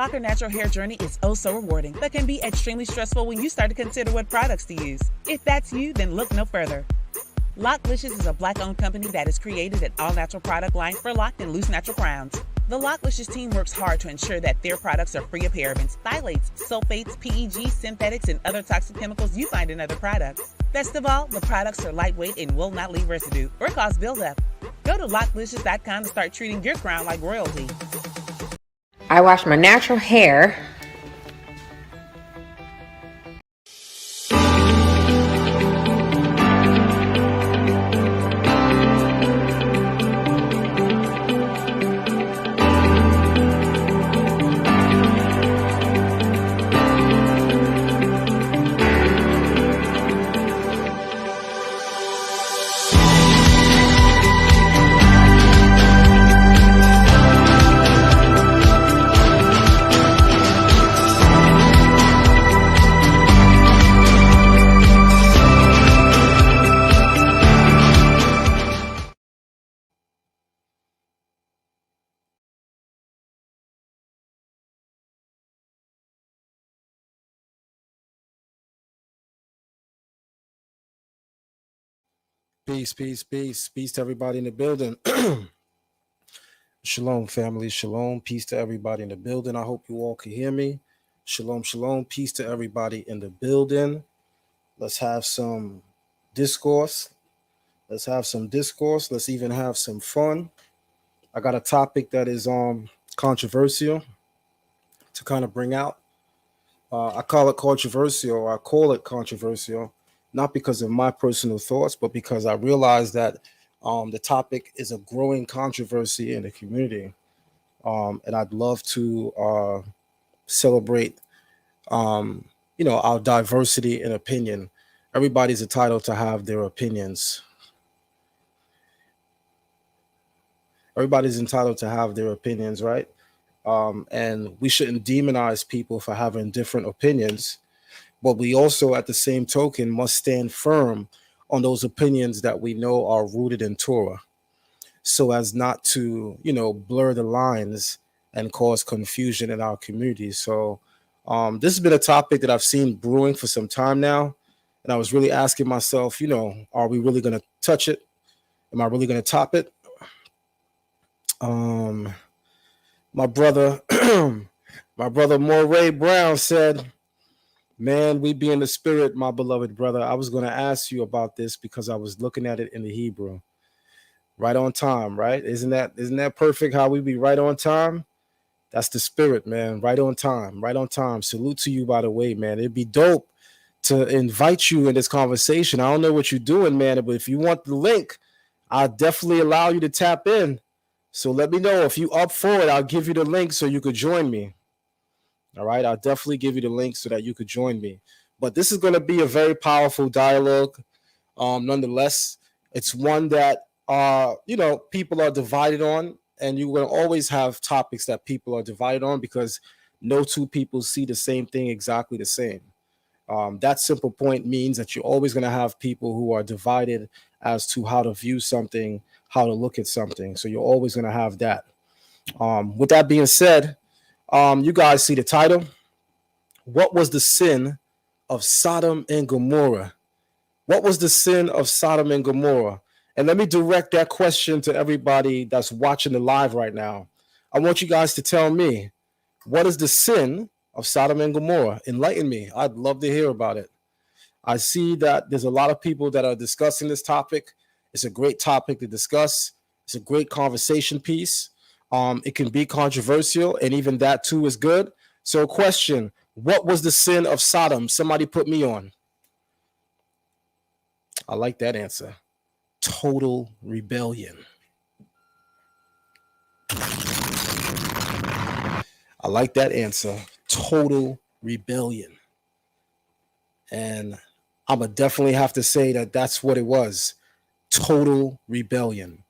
lock or natural hair journey is oh so rewarding, but can be extremely stressful when you start to consider what products to use. If that's you, then look no further. Locklicious is a Black-owned company that has created an all-natural product line for locked and loose natural crowns. The Locklicious team works hard to ensure that their products are free of parabens, phthalates, sulfates, PEG, synthetics, and other toxic chemicals you find in other products. Best of all, the products are lightweight and will not leave residue or cause buildup. Go to locklicious.com to start treating your crown like royalty. I wash my natural hair. Peace to everybody in the building. Shalom, family. Shalom. Peace to everybody in the building. I hope you all can hear me. Shalom. Peace to everybody in the building. Let's have some discourse. Let's even have some fun. I got a topic that is controversial to kind of bring out. I call it controversial, not because of my personal thoughts, but because I realize that the topic is a growing controversy in the community. And I'd love to celebrate, our diversity in opinion. Everybody's entitled to have their opinions. Everybody's entitled to have their opinions, right? And we shouldn't demonize people for having different opinions. But we also, at the same token, must stand firm on those opinions that we know are rooted in Torah, so as not to, blur the lines and cause confusion in our community. So this has been a topic that I've seen brewing for some time now. And I was really asking myself, are we really going to touch it? Am I really going to top it? My brother Moray Brown said, man, we be in the spirit, my beloved brother. I was going to ask you about this because I was looking at it in the Hebrew. Right on time, right? Isn't that perfect how we be right on time? That's the spirit, man. Right on time. Salute to you, by the way, man. It'd be dope to invite you in this conversation. I don't know what you're doing, man, but if you want the link, I'll definitely allow you to tap in. So let me know if you up for it. I'll give you the link so you could join me. All right, I'll definitely give you the link so that you could join me. But this is going to be a very powerful dialogue. Nonetheless, it's one that people are divided on, and you're going to always have topics that people are divided on because no two people see the same thing exactly the same. That simple point means that you're always going to have people who are divided as to how to view something, how to look at something. So you're always going to have that. With that being said, you guys see the title. What was the sin of Sodom and Gomorrah? What was the sin of Sodom and Gomorrah? And let me direct that question to everybody that's watching the live right now. I want you guys to tell me, what is the sin of Sodom and Gomorrah? Enlighten me. I'd love to hear about it. I see that there's a lot of people that are discussing this topic. It's a great topic to discuss. It's a great conversation piece. It can be controversial, and even that too is good. So question, what was the sin of Sodom? Somebody put me on. I like that answer. Total rebellion. I like that answer. Total rebellion. And I'm going to definitely have to say that that's what it was. Total rebellion.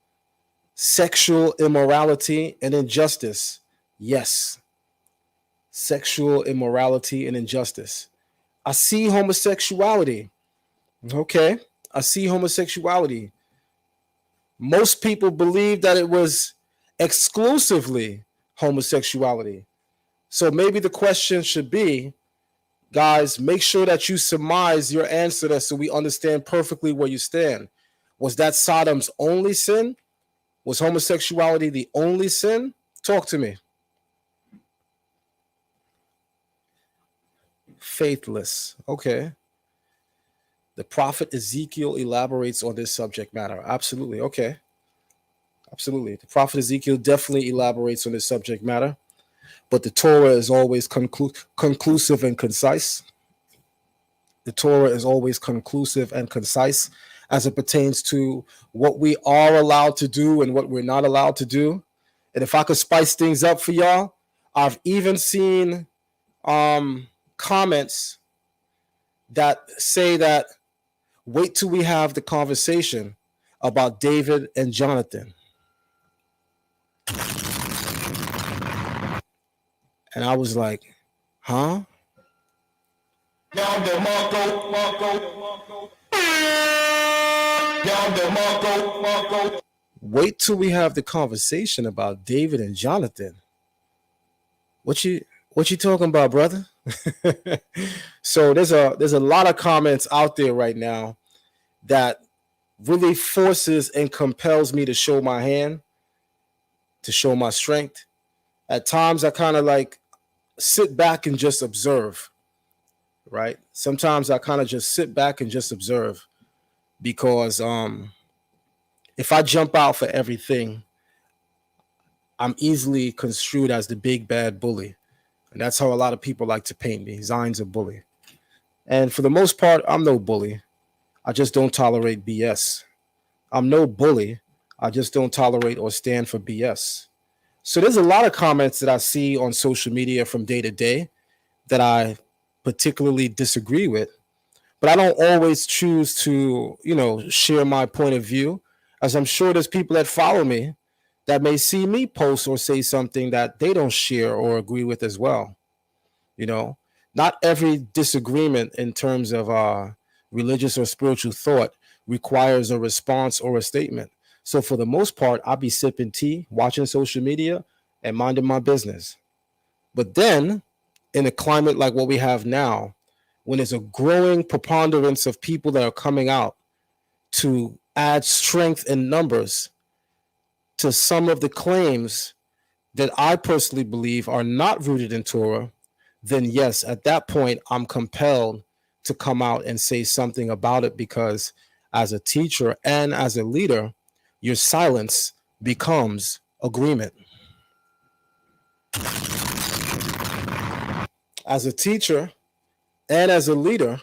Sexual immorality and injustice. Yes. Sexual immorality and injustice. I see homosexuality. Okay. I see homosexuality. Most people believe that it was exclusively homosexuality. So maybe the question should be, guys, make sure that you surmise your answer there so we understand perfectly where you stand. Was that Sodom's only sin? Was homosexuality the only sin? Talk to me. Faithless. Okay. The prophet Ezekiel elaborates on this subject matter. Absolutely. Okay. Absolutely. The prophet Ezekiel definitely elaborates on this subject matter. But the Torah is always conclusive and concise. The Torah is always conclusive and concise as it pertains to what we are allowed to do and what we're not allowed to do. And if I could spice things up for y'all, I've even seen comments that say that wait till we have the conversation about David and Jonathan. And I was like, huh? Wait till we have the conversation about David and Jonathan. What you talking about, brother? So there's a lot of comments out there right now that really forces and compels me to show my hand, to show my strength. At times I kind of like sit back and just observe, right? Sometimes I kind of just sit back and just observe because if I jump out for everything, I'm easily construed as the big bad bully. And that's how a lot of people like to paint me. Zion's a bully. And for the most part, I'm no bully. I just don't tolerate BS. I'm no bully. I just don't tolerate or stand for BS. So there's a lot of comments that I see on social media from day to day that I particularly disagree with. But I don't always choose to, share my point of view, as I'm sure there's people that follow me that may see me post or say something that they don't share or agree with as well. Not every disagreement in terms of religious or spiritual thought requires a response or a statement. So for the most part, I'll be sipping tea, watching social media, and minding my business. But then, in a climate like what we have now, when there's a growing preponderance of people that are coming out to add strength in numbers to some of the claims that I personally believe are not rooted in Torah, then yes, at that point, I'm compelled to come out and say something about it, because as a teacher and as a leader, your silence becomes agreement. As a teacher and as a leader,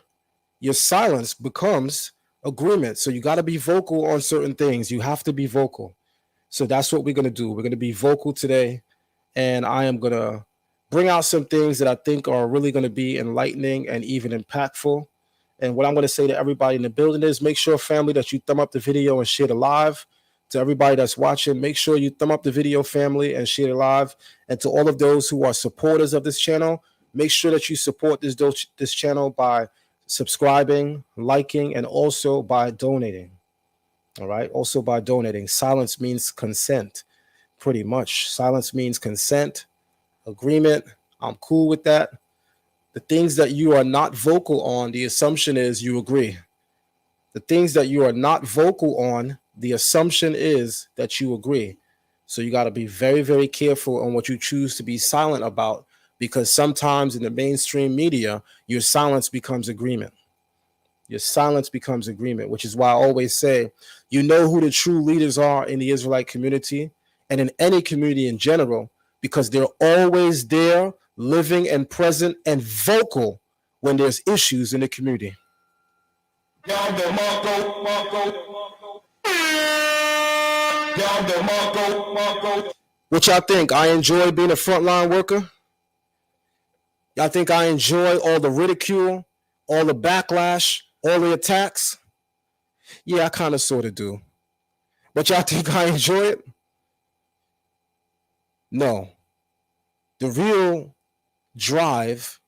your silence becomes agreement. So you got to be vocal on certain things. You have to be vocal. So that's what we're going to do. We're going to be vocal today. And I am going to bring out some things that I think are really going to be enlightening and even impactful. And what I'm going to say to everybody in the building is make sure, family, that you thumb up the video and share it live. To everybody that's watching, make sure you thumb up the video, family, and share it live. And to all of those who are supporters of this channel, make sure that you support this channel by subscribing, liking, and also by donating. All right. Also by donating. Silence means consent. Pretty much. Silence means consent, agreement. I'm cool with that. The things that you are not vocal on, the assumption is you agree. The things that you are not vocal on, the assumption is that you agree. So you got to be very, very careful on what you choose to be silent about, because sometimes in the mainstream media, your silence becomes agreement. Your silence becomes agreement, which is why I always say, you know who the true leaders are in the Israelite community and in any community in general, because they're always there, living and present and vocal when there's issues in the community. What y'all think? I enjoy being a frontline worker? Y'all think I enjoy all the ridicule, all the backlash, all the attacks? Yeah, I kind of sort of do. But y'all think I enjoy it? No. The real drive,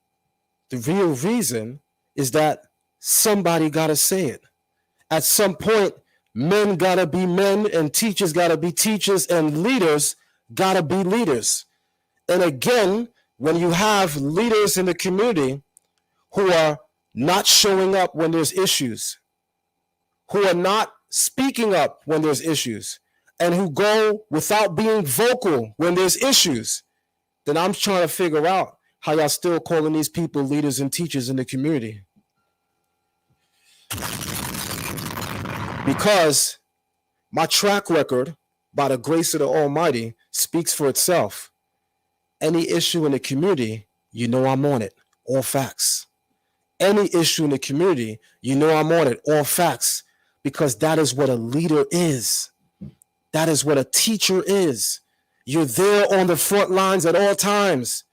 the real reason is that somebody got to say it. At some point, men got to be men and teachers got to be teachers and leaders got to be leaders. And again, when you have leaders in the community who are not showing up when there's issues, who are not speaking up when there's issues, and who go without being vocal when there's issues, then I'm trying to figure out how y'all still calling these people leaders and teachers in the community. Because my track record, by the grace of the Almighty, speaks for itself. Any issue in the community, you know I'm on it, all facts. Any issue in the community, you know I'm on it, all facts, because that is what a leader is. That is what a teacher is. You're there on the front lines at all times.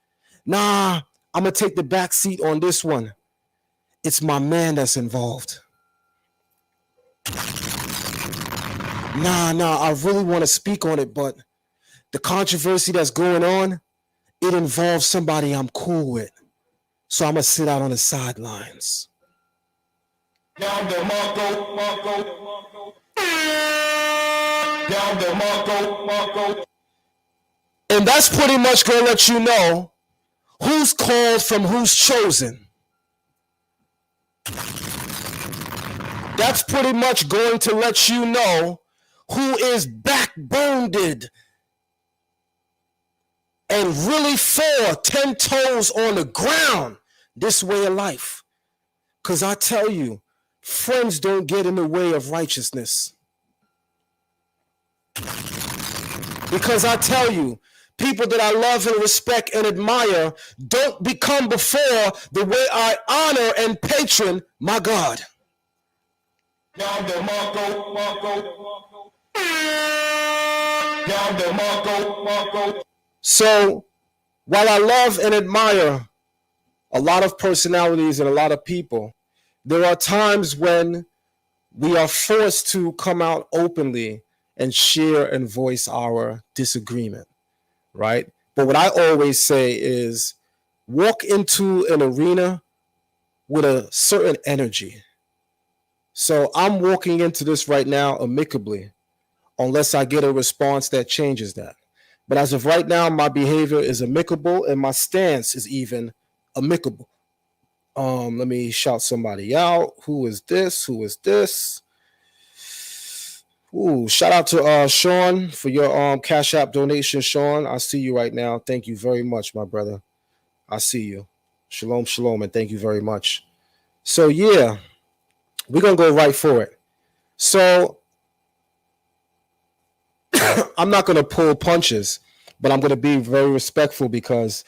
Nah, I'm going to take the back seat on this one. It's my man that's involved. Nah, I really want to speak on it, but the controversy that's going on, it involves somebody I'm cool with. So I'm going to sit out on the sidelines. Down the Marco. Down the Marco. And that's pretty much going to let you know who's called from who's chosen. That's pretty much going to let you know who is backboned and really 10 toes on the ground this way of life. Because I tell you, friends don't get in the way of righteousness. Because I tell you, people that I love and respect and admire don't become before the way I honor and patron my God. Down the Marco. Down the Marco. So, while I love and admire a lot of personalities and a lot of people, there are times when we are forced to come out openly and share and voice our disagreement, right? But what I always say is walk into an arena with a certain energy. So I'm walking into this right now amicably, unless I get a response that changes that. But as of right now, my behavior is amicable and my stance is even amicable. Let me shout somebody out. Who is this? Ooh, shout out to Sean for your Cash App donation, Sean. I see you right now. Thank you very much, my brother. I see you. Shalom, shalom, and thank you very much. So yeah, we're gonna go right for it. So I'm not going to pull punches, but I'm going to be very respectful because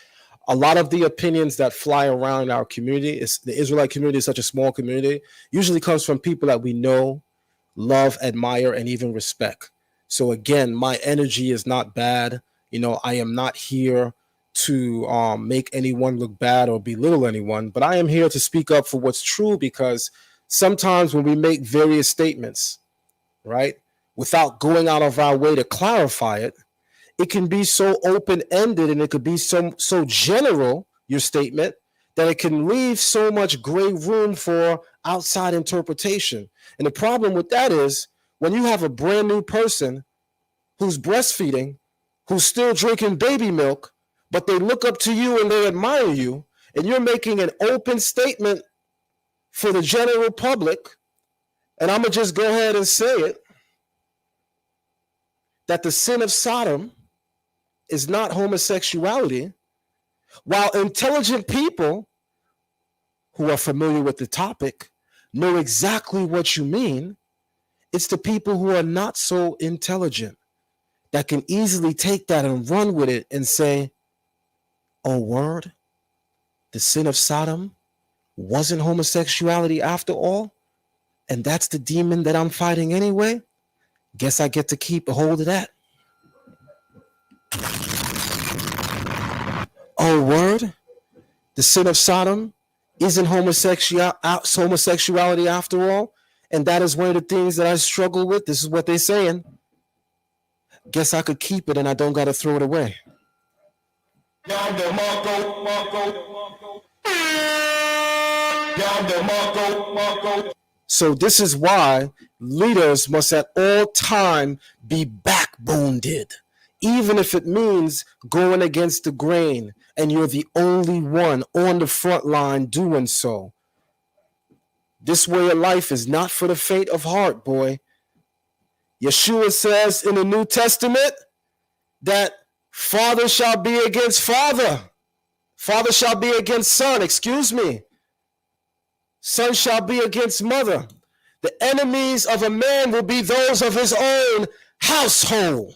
a lot of the opinions that fly around in our community, the Israelite community is such a small community, usually comes from people that we know, love, admire, and even respect. So again, my energy is not bad. I am not here to make anyone look bad or belittle anyone, but I am here to speak up for what's true, because sometimes when we make various statements, right, without going out of our way to clarify it, it can be so open-ended and it could be so general, your statement, that it can leave so much gray room for outside interpretation. And the problem with that is when you have a brand new person who's breastfeeding, who's still drinking baby milk, but they look up to you and they admire you, and you're making an open statement for the general public, and I'm going to just go ahead and say it, that the sin of Sodom is not homosexuality, while intelligent people who are familiar with the topic know exactly what you mean, it's the people who are not so intelligent that can easily take that and run with it and say, oh, word, the sin of Sodom wasn't homosexuality after all, and that's the demon that I'm fighting anyway? Guess I get to keep a hold of that. Oh, word, the sin of Sodom isn't homosexuality after all, and that is one of the things that I struggle with. This is what they're saying. Guess I could keep it and I don't got to throw it away. Down the Marco. Down the Marco. So this is why leaders must at all time be backboned even if it means going against the grain and you're the only one on the front line doing so. This way of life is not for the faint of heart, boy. Yeshua says in the New Testament that father shall be against father. Father shall be against son, Son shall be against mother. The enemies of a man will be those of his own household.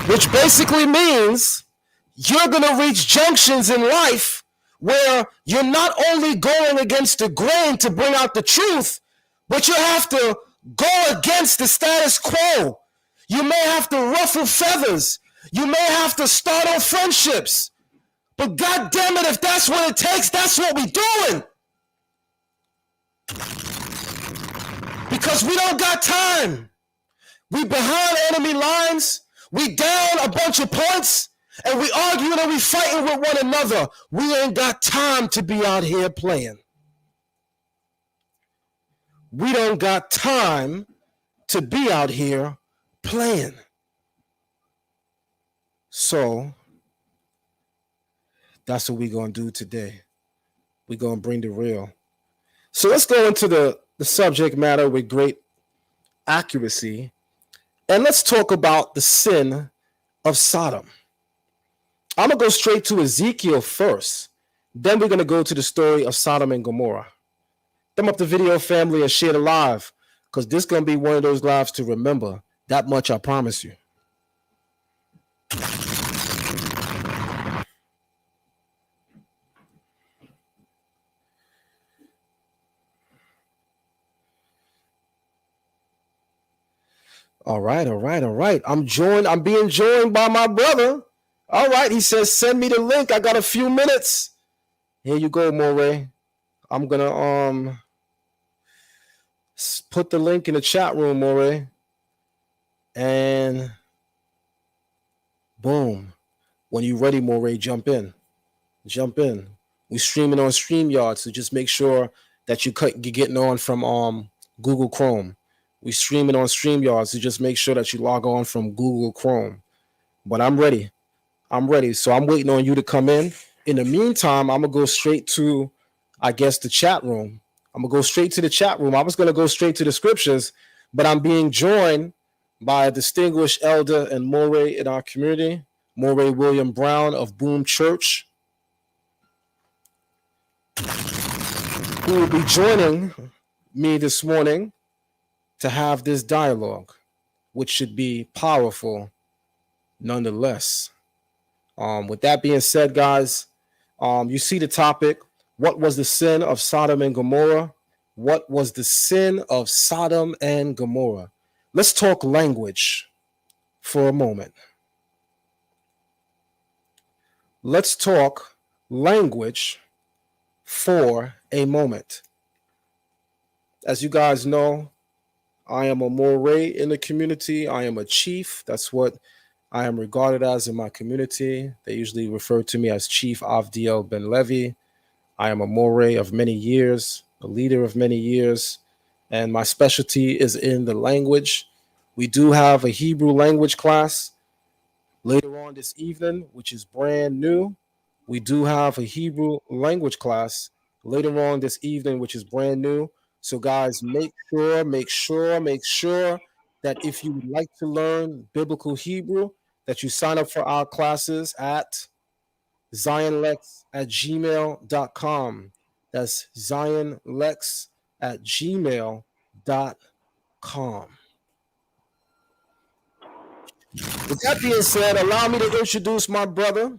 Which basically means you're going to reach junctions in life where you're not only going against the grain to bring out the truth, but you have to go against the status quo. You may have to ruffle feathers. You may have to start on friendships. But God damn it, if that's what it takes, that's what we're doing. Because we don't got time. We behind enemy lines. We down a bunch of points. And we arguing and we fighting with one another. We ain't got time to be out here playing. We don't got time to be out here playing. So that's what we're going to do today. We're going to bring the real. So let's go into the subject matter with great accuracy. And let's talk about the sin of Sodom. I'm going to go straight to Ezekiel first. Then we're going to go to the story of Sodom and Gomorrah. Thumb up the video, family, and share the live, because this is going to be one of those lives to remember. That much I promise you. All right. I'm being joined by my brother. All right, he says, send me the link. I got a few minutes. Here you go, Moray. I'm gonna put the link in the chat room, Moray. And boom. When you're ready, Moray, jump in. We're streaming on StreamYard, so just make sure that you're getting on from Google Chrome. We're streaming on StreamYard, so just make sure that you log on from Google Chrome. But I'm ready. So I'm waiting on you to come in. In the meantime, I'm going to go straight to, I guess, the chat room. I was going to go straight to the scriptures, but I'm being joined by a distinguished elder and Moray in our community, Moray William Brown of Boom Church, who will be joining me this morning to have this dialogue, which should be powerful nonetheless. With that being said, guys, you see the topic. What was the sin of Sodom and Gomorrah? What was the sin of Sodom and Gomorrah? Let's talk language for a moment. Let's talk language for a moment. As you guys know, I am a Moray in the community. I am a chief. That's what I am regarded as in my community. They usually refer to me as Chief Avdiel Ben Levi. I am a Moray of many years, a leader of many years, and my specialty is in the language. We do have a Hebrew language class later on this evening, which is brand new. We do have a Hebrew language class later on this evening, which is brand new. So guys, make sure that if you would like to learn biblical Hebrew, that you sign up for our classes at zionlex@gmail.com. That's zionlex@gmail.com. With that being said, allow me to introduce my brother.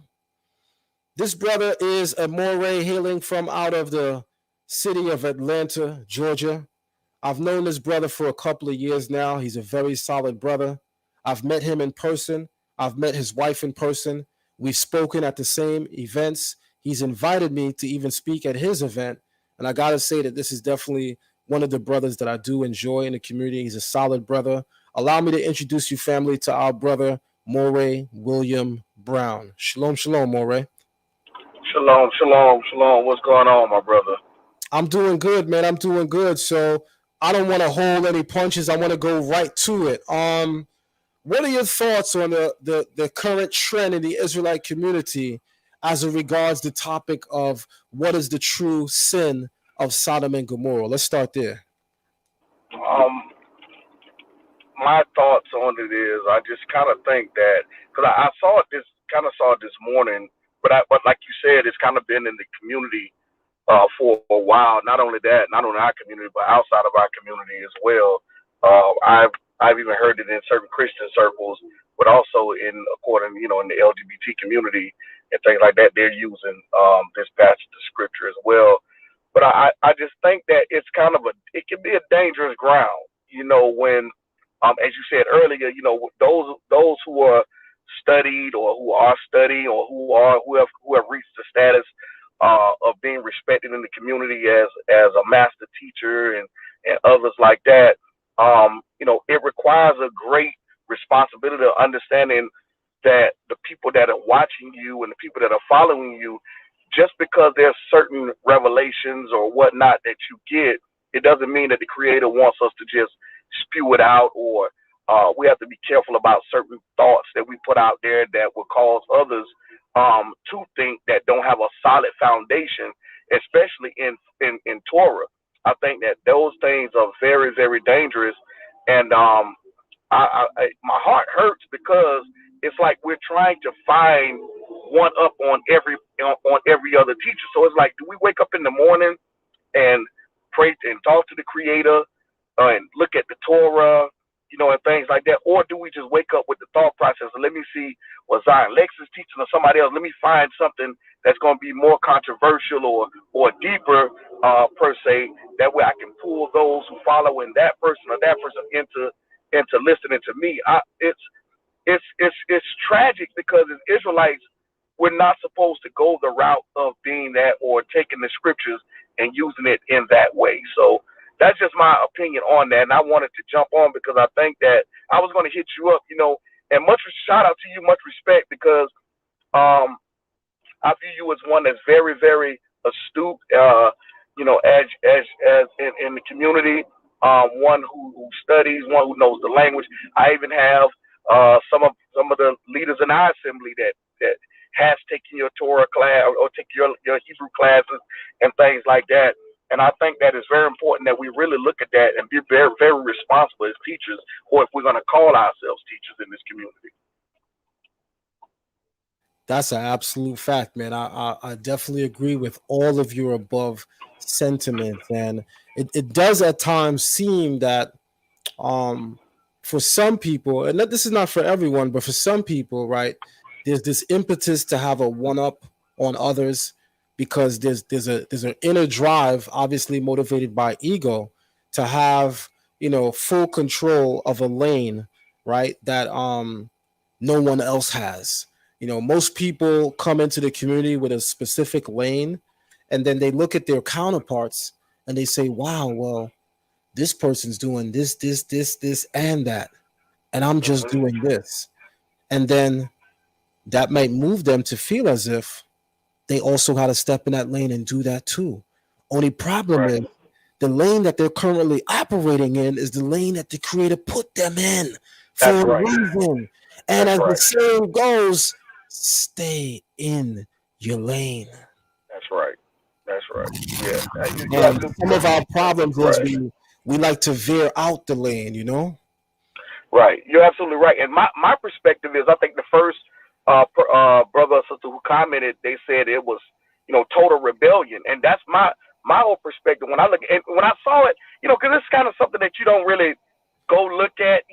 This brother is a Moray hailing from out of the city of Atlanta, Georgia. I've known this brother for a couple of years now. He's a very solid brother. I've met him in person. I've met his wife in person. We've spoken at the same events. He's invited me to even speak at his event. And I got to say that this is definitely one of the brothers that I do enjoy in the community. He's a solid brother. Allow me to introduce you, family, to our brother, Moray William Brown. Shalom, Moray. Shalom, shalom, shalom. What's going on, my brother? I'm doing good, man. I'm doing good. So I don't want to hold any punches. I want to go right to it. What are your thoughts on the current trend in the Israelite community as it regards the topic of what is the true sin of Sodom and Gomorrah? Let's start there. Um, my thoughts on it is, I just kind of think that because I saw it this morning, but like you said, it's kind of been in the community for a while. Not only that, not only our community, but outside of our community as well. I've even heard it in certain Christian circles, but also in the LGBT community and things like that. They're using this passage of scripture as well. But I just think that it can be a dangerous ground, when as you said earlier, those who are studied or who are studying or who have reached the status of being respected in the community as a master teacher and others like that. It requires a great responsibility of understanding that the people that are watching you and the people that are following you, just because there's certain revelations or whatnot that you get, it doesn't mean that the Creator wants us to just spew it out, or we have to be careful about certain thoughts that we put out there that will cause others to think that don't have a solid foundation, especially in Torah. I think that those things are very, very dangerous, and my heart hurts because it's like we're trying to find one up on every other teacher. So it's like, do we wake up in the morning and pray and talk to the Creator and look at the Torah, and things like that, or do we just wake up with the thought process and let me see what Zion Lex is teaching or somebody else? Let me find something that's going to be more controversial or deeper per se. That way I can pull those who follow in that person or that person into listening to me. It's tragic because as Israelites, we're not supposed to go the route of being that or taking the scriptures and using it in that way. So that's just my opinion on that. And I wanted to jump on because I think that I was going to hit you up, and much shout out to you, much respect, because I view you as one that's very, very astute, as in the community, one who studies, one who knows the language. I even have some of the leaders in our assembly that has taken your Torah class or take your Hebrew classes and things like that. And I think that it's very important that we really look at that and be very, very responsible as teachers, or if we're going to call ourselves teachers in this community. That's an absolute fact, man. I definitely agree with all of your above sentiments. And it does at times seem that for some people, and this is not for everyone, but for some people, right, there's this impetus to have a one-up on others because there's an inner drive, obviously motivated by ego, to have full control of a lane, right, that no one else has. Most people come into the community with a specific lane, and then they look at their counterparts and they say, wow, well, this person's doing this, and that, and I'm just doing this. And then that might move them to feel as if they also had to step in that lane and do that too. Only problem is the lane that they're currently operating in is the lane that the Creator put them in for a reason. And as the saying goes, stay in your lane. That's right. Yeah. And some of our problems is we like to veer out the lane, Right. You're absolutely right. And my perspective is, I think the first brother or sister who commented, they said it was, total rebellion. And that's my whole perspective. When I look at, when I saw it, because it's kind of something that you don't really go look at,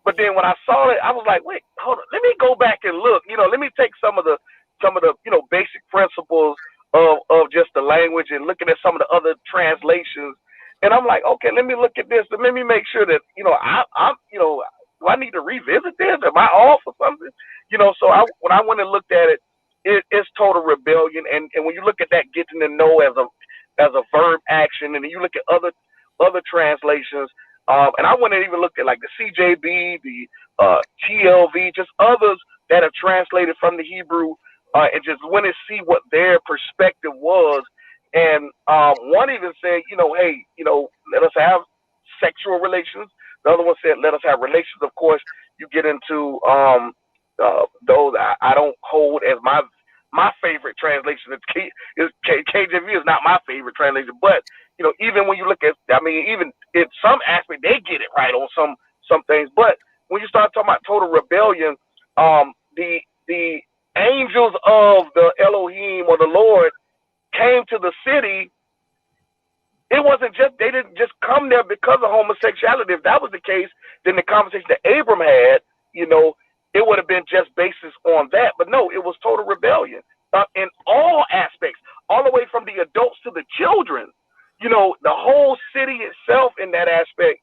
but then when I saw it, I was like, wait, hold on, let me go back and look, let me take some of the basic principles of just the language and looking at some of the other translations. And I'm like, okay, let me look at this and let me make sure that, I'm do I need to revisit this? Am I off or something? So when I went and looked at it, it's total rebellion. And when you look at that, getting to know as a verb action, and then you look at other translations, and I went and even looked at like the CJB, the TLV, just others that are translated from the Hebrew and just went and see what their perspective was. And one even said, hey, let us have sexual relations. The other one said, let us have relations. Of course, you get into those I don't hold as my favorite translation. KJV is not my favorite translation, but even when you look at, even in some aspect, they get it right on some things. But when you start talking about total rebellion, the angels of the Elohim or the Lord came to the city. It wasn't just, they didn't just come there because of homosexuality. If that was the case, then the conversation that Abram had, it would have been just basis on that. But no, it was total rebellion in all aspects, all the way from the adults to the children. The whole city itself in that aspect,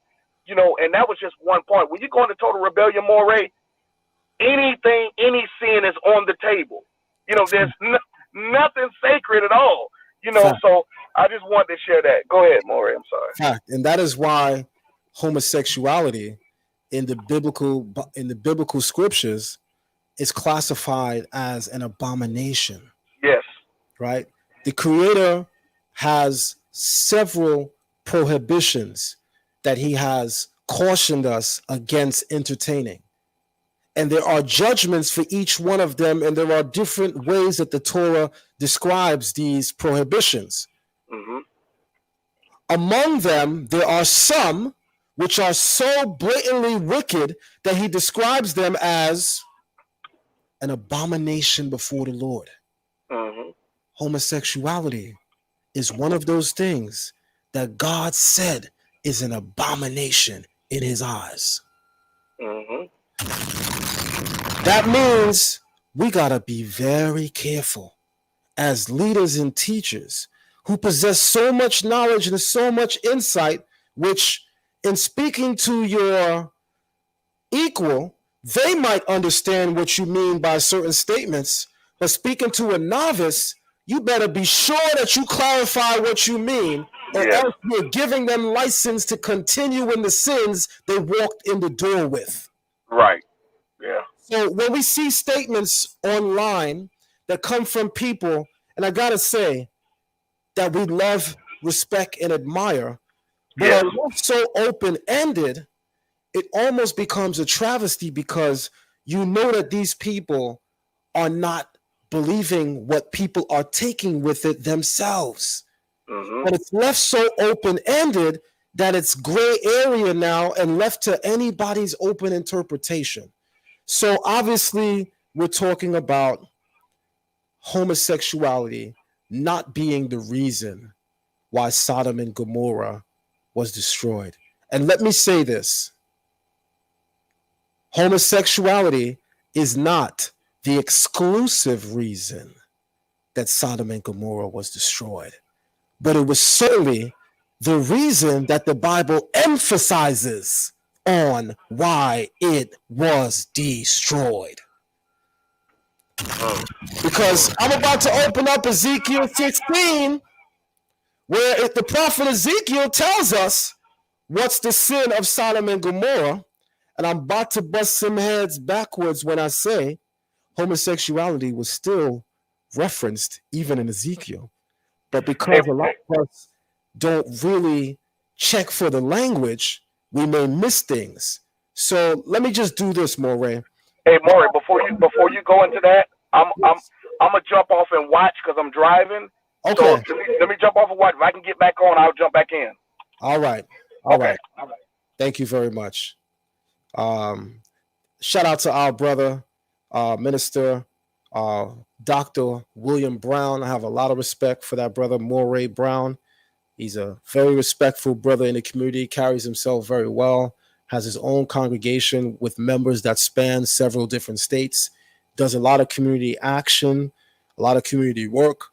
and that was just one part. When you go into total rebellion, Moray, any sin is on the table. There's nothing sacred at all. So I just wanted to share that. Go ahead, Moray. I'm sorry. Fact. And that is why homosexuality in the biblical scriptures is classified as an abomination. Yes. Right? The Creator has several prohibitions that he has cautioned us against entertaining. And there are judgments for each one of them, and there are different ways that the Torah describes these prohibitions. Mm-hmm. Among them, there are some which are so blatantly wicked that he describes them as an abomination before the Lord. Mm-hmm. Homosexuality is one of those things that God said is an abomination in his eyes. Mm-hmm. That means we got to be very careful as leaders and teachers who possess so much knowledge and so much insight, which in speaking to your equal, they might understand what you mean by certain statements, but speaking to a novice, you better be sure that you clarify what you mean, or else you're giving them license to continue in the sins they walked in the door with. Right. Yeah. So when we see statements online that come from people, and I gotta say that we love, respect, and admire, but are so open-ended, it almost becomes a travesty because you know that these people are not believing what people are taking with it themselves. Mm-hmm. But it's left so open-ended that it's gray area now and left to anybody's open interpretation. So obviously, we're talking about homosexuality not being the reason why Sodom and Gomorrah was destroyed. And let me say this. Homosexuality is not the exclusive reason that Sodom and Gomorrah was destroyed, but it was certainly the reason that the Bible emphasizes on why it was destroyed. Because I'm about to open up Ezekiel 16, where the prophet Ezekiel tells us what's the sin of Sodom and Gomorrah, and I'm about to bust some heads backwards when I say homosexuality was still referenced even in Ezekiel. But because a lot of us don't really check for the language, we may miss things. So let me just do this, Moray. Hey, Moray, before you go into that, I'm gonna jump off and watch because I'm driving. Okay. So let me jump off and watch. If I can get back on, I'll jump back in. All right. All right. Thank you very much. Shout out to our brother, Minister Dr. William Brown. I have a lot of respect for that brother, Moray Brown. He's a very respectful brother in the community, carries himself very well, has his own congregation with members that span several different states, does a lot of community action, a lot of community work.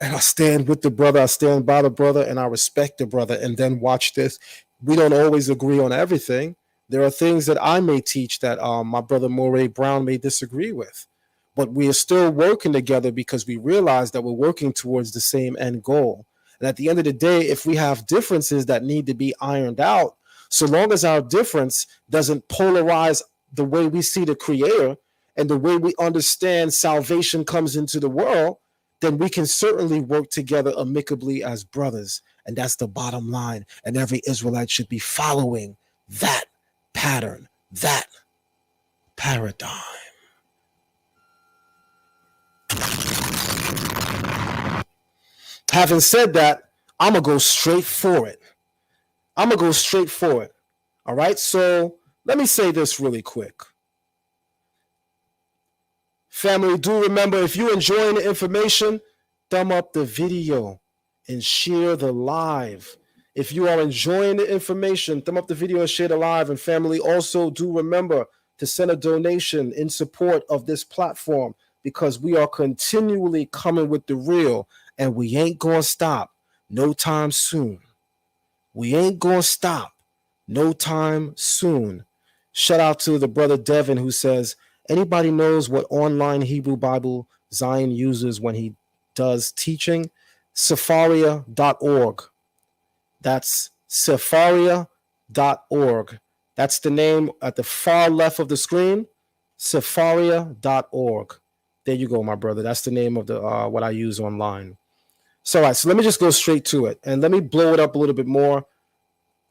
And I stand with the brother, I stand by the brother, and I respect the brother. And then watch this. We don't always agree on everything. There are things that I may teach that my brother Moray Brown may disagree with. But we are still working together because we realize that we're working towards the same end goal. And at the end of the day, if we have differences that need to be ironed out, so long as our difference doesn't polarize the way we see the Creator and the way we understand salvation comes into the world, then we can certainly work together amicably as brothers. And that's the bottom line. And every Israelite should be following that pattern, that paradigm. Having said that, I'm going to go straight for it. All right, so let me say this really quick. Family, do remember, if you're enjoying the information, thumb up the video and share the live. If you are enjoying the information, thumb up the video and share the live. And family, also do remember to send a donation in support of this platform, because we are continually coming with the real, and we ain't going to stop no time soon. Shout out to the brother Devin, who says, anybody knows what online Hebrew Bible Zion uses when he does teaching? Sepharia.org. That's Sepharia.org. That's the name at the far left of the screen, Sepharia.org. There you go, my brother. That's the name of the what I use online. So, all right, so let me just go straight to it, and let me blow it up a little bit more.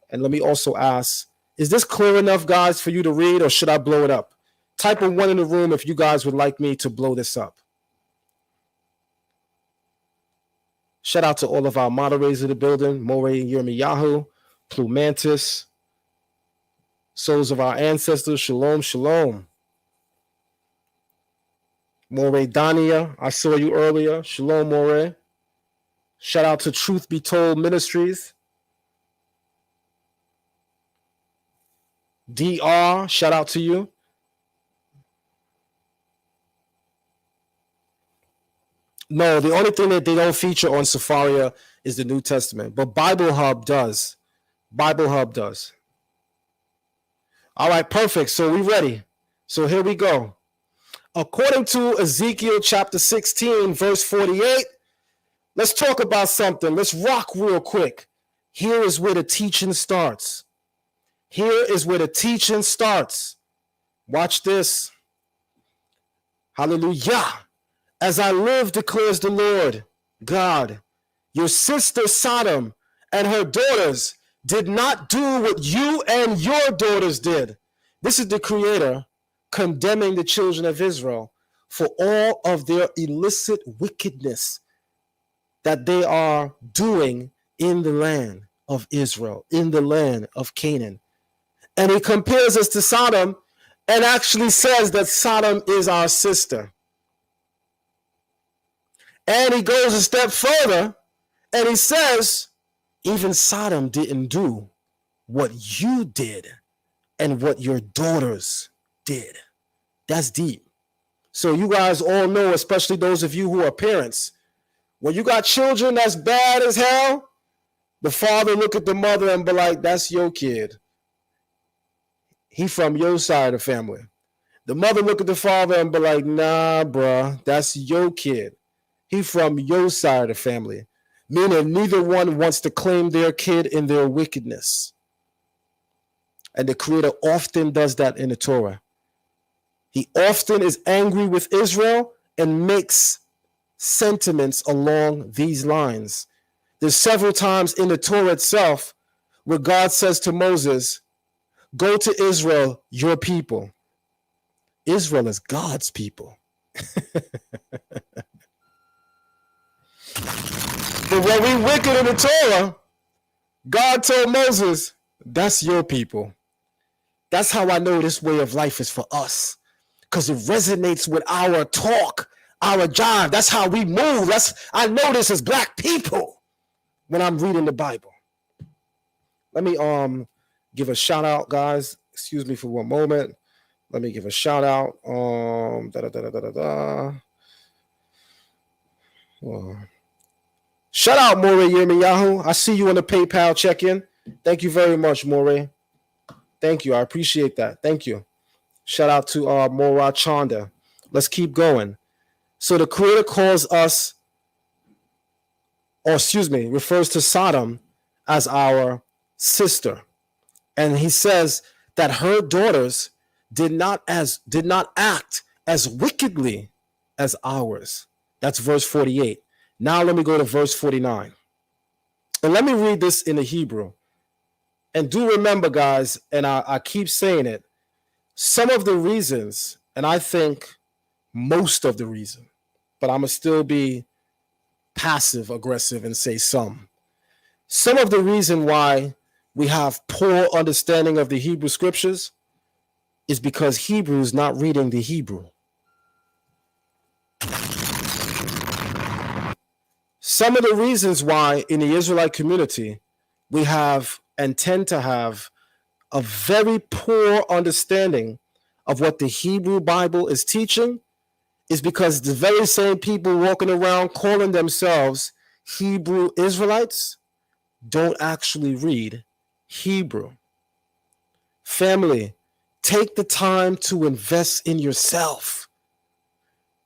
And let me also ask, is this clear enough, guys, for you to read, or should I blow it up? Type a 1 in the room if you guys would like me to blow this up. Shout out to all of our moderators in the building, Morey Yirmiyahu, Plumantis, souls of our ancestors, shalom, shalom. Morey Dania, I saw you earlier. Shalom, Morey. Shout out to Truth Be Told Ministries. DR, shout out to you. No, the only thing that they don't feature on Sepharia is the New Testament, but Bible Hub does. All right, perfect. So we ready. So here we go. According to Ezekiel chapter 16, verse 48, let's talk about something. Let's rock real quick. Here is where the teaching starts. Watch this. Hallelujah. As I live, declares the Lord God, your sister Sodom and her daughters did not do what you and your daughters did. This is the Creator condemning the children of Israel for all of their illicit wickedness that they are doing in the land of Israel, in the land of Canaan. And he compares us to Sodom and actually says that Sodom is our sister. And he goes a step further and he says, even Sodom didn't do what you did and what your daughters did. That's deep. So you guys all know, especially those of you who are parents, when you got children that's bad as hell, the father look at the mother and be like, that's your kid. He from your side of the family. The mother look at the father and be like, nah, bruh, that's your kid. He from your side of the family. Meaning neither one wants to claim their kid in their wickedness. And the Creator often does that in the Torah. He often is angry with Israel and makes sentiments along these lines. There's several times in the Torah itself where God says to Moses, go to Israel, your people. Israel is God's people. But when we wicked in the Torah, God told Moses, that's your people. That's how I know this way of life is for us. Because it resonates with our talk, our jive. That's how we move. I know this as black people when I'm reading the Bible. Let me give a shout out, guys. Excuse me for one moment. Let me give a shout out. Shout out, Morey Yirmiyahu. I see you on the PayPal check-in. Thank you very much, Morey. Thank you. I appreciate that. Thank you. Shout out to Mora Chanda. Let's keep going. So the Creator calls us, refers to Sodom as our sister. And he says that her daughters did not act as wickedly as ours. That's verse 48. Now let me go to verse 49. And let me read this in the Hebrew. And do remember, guys, and I keep saying it, some of the reasons, and I think most of the reason, but I'm going to still be passive aggressive and say some. Some of the reason why we have poor understanding of the Hebrew scriptures is because Hebrews not reading the Hebrew. Some of the reasons why in the Israelite community we have and tend to have a very poor understanding of what the Hebrew Bible is teaching is because the very same people walking around calling themselves Hebrew Israelites don't actually read Hebrew. Family, take the time to invest in yourself.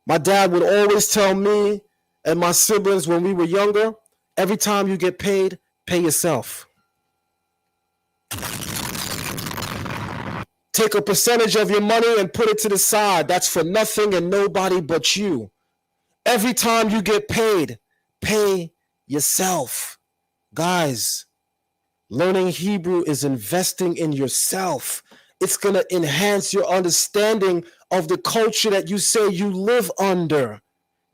My dad would always tell me and my siblings when we were younger, every time you get paid, pay yourself. Take a percentage of your money and put it to the side. That's for nothing and nobody but you. Every time you get paid, pay yourself. Guys, learning Hebrew is investing in yourself. It's going to enhance your understanding of the culture that you say you live under.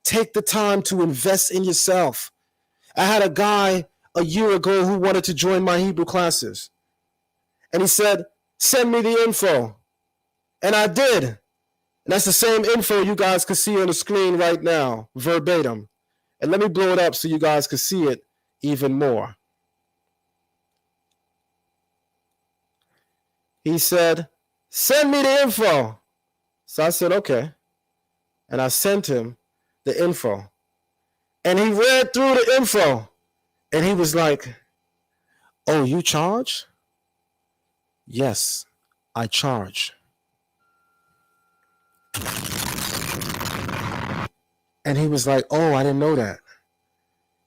Take the time to invest in yourself. I had a guy a year ago who wanted to join my Hebrew classes. And he said, send me the info. And I did. And that's the same info you guys can see on the screen right now, verbatim. And let me blow it up so you guys can see it even more. He said, send me the info. So I said, okay. And I sent him the info. And he read through the info. And he was like, oh, you charge? Yes, I charge. And he was like, oh, I didn't know that.